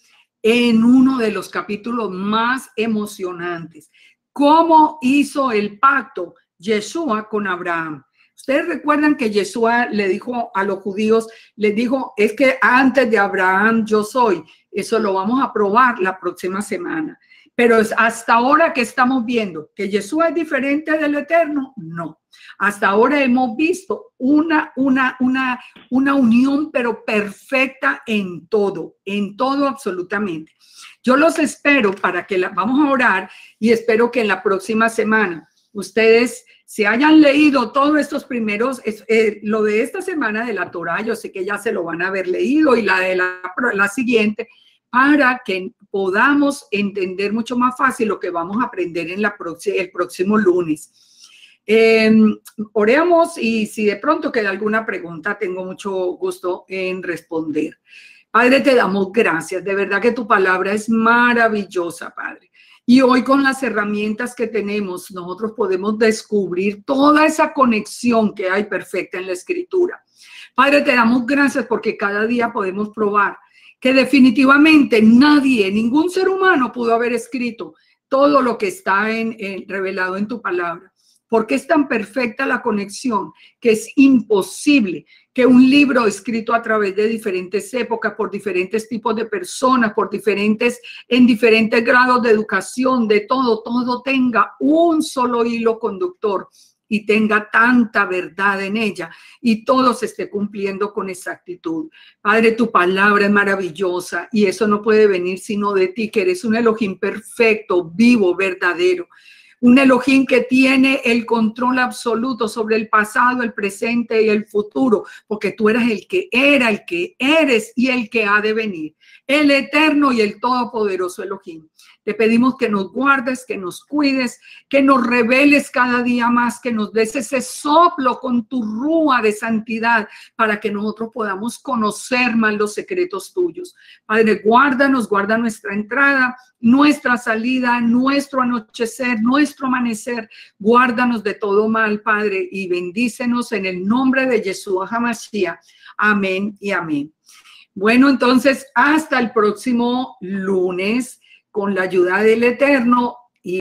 en uno de los capítulos más emocionantes. ¿Cómo hizo el pacto Yeshua con Abraham? Ustedes recuerdan que Yeshua le dijo a los judíos, les dijo, es que antes de Abraham yo soy. Eso lo vamos a probar la próxima semana. Pero hasta ahora que estamos viendo que Yeshua es diferente del Eterno, no. Hasta ahora hemos visto una unión, pero perfecta en todo absolutamente. Yo los espero para que vamos a orar y espero que en la próxima semana ustedes se hayan leído todos estos primeros, lo de esta semana de la Torá, yo sé que ya se lo van a haber leído y la de la siguiente, para que podamos entender mucho más fácil lo que vamos a aprender en el próximo lunes. Oremos y si de pronto queda alguna pregunta, tengo mucho gusto en responder. Padre, te damos gracias. De verdad que tu palabra es maravillosa, Padre. Y hoy con las herramientas que tenemos, nosotros podemos descubrir toda esa conexión que hay perfecta en la Escritura. Padre, te damos gracias porque cada día podemos probar que definitivamente nadie, ningún ser humano pudo haber escrito todo lo que está revelado en tu palabra. Porque es tan perfecta la conexión que es imposible que un libro escrito a través de diferentes épocas, por diferentes tipos de personas, en diferentes grados de educación, de todo tenga un solo hilo conductor y tenga tanta verdad en ella y todo se esté cumpliendo con exactitud. Padre, tu palabra es maravillosa y eso no puede venir sino de ti, que eres un Elohim perfecto, vivo, verdadero. Un Elohim que tiene el control absoluto sobre el pasado, el presente y el futuro, porque tú eres el que era, el que eres y el que ha de venir, el eterno y el todopoderoso Elohim. Te pedimos que nos guardes, que nos cuides, que nos reveles cada día más, que nos des ese soplo con tu rúa de santidad para que nosotros podamos conocer más los secretos tuyos. Padre, guárdanos, guarda nuestra entrada, nuestra salida, nuestro anochecer, nuestro amanecer. Guárdanos de todo mal, Padre, y bendícenos en el nombre de Yeshua HaMashiach. Amén y amén. Bueno, entonces, hasta el próximo lunes. Con la ayuda del Eterno,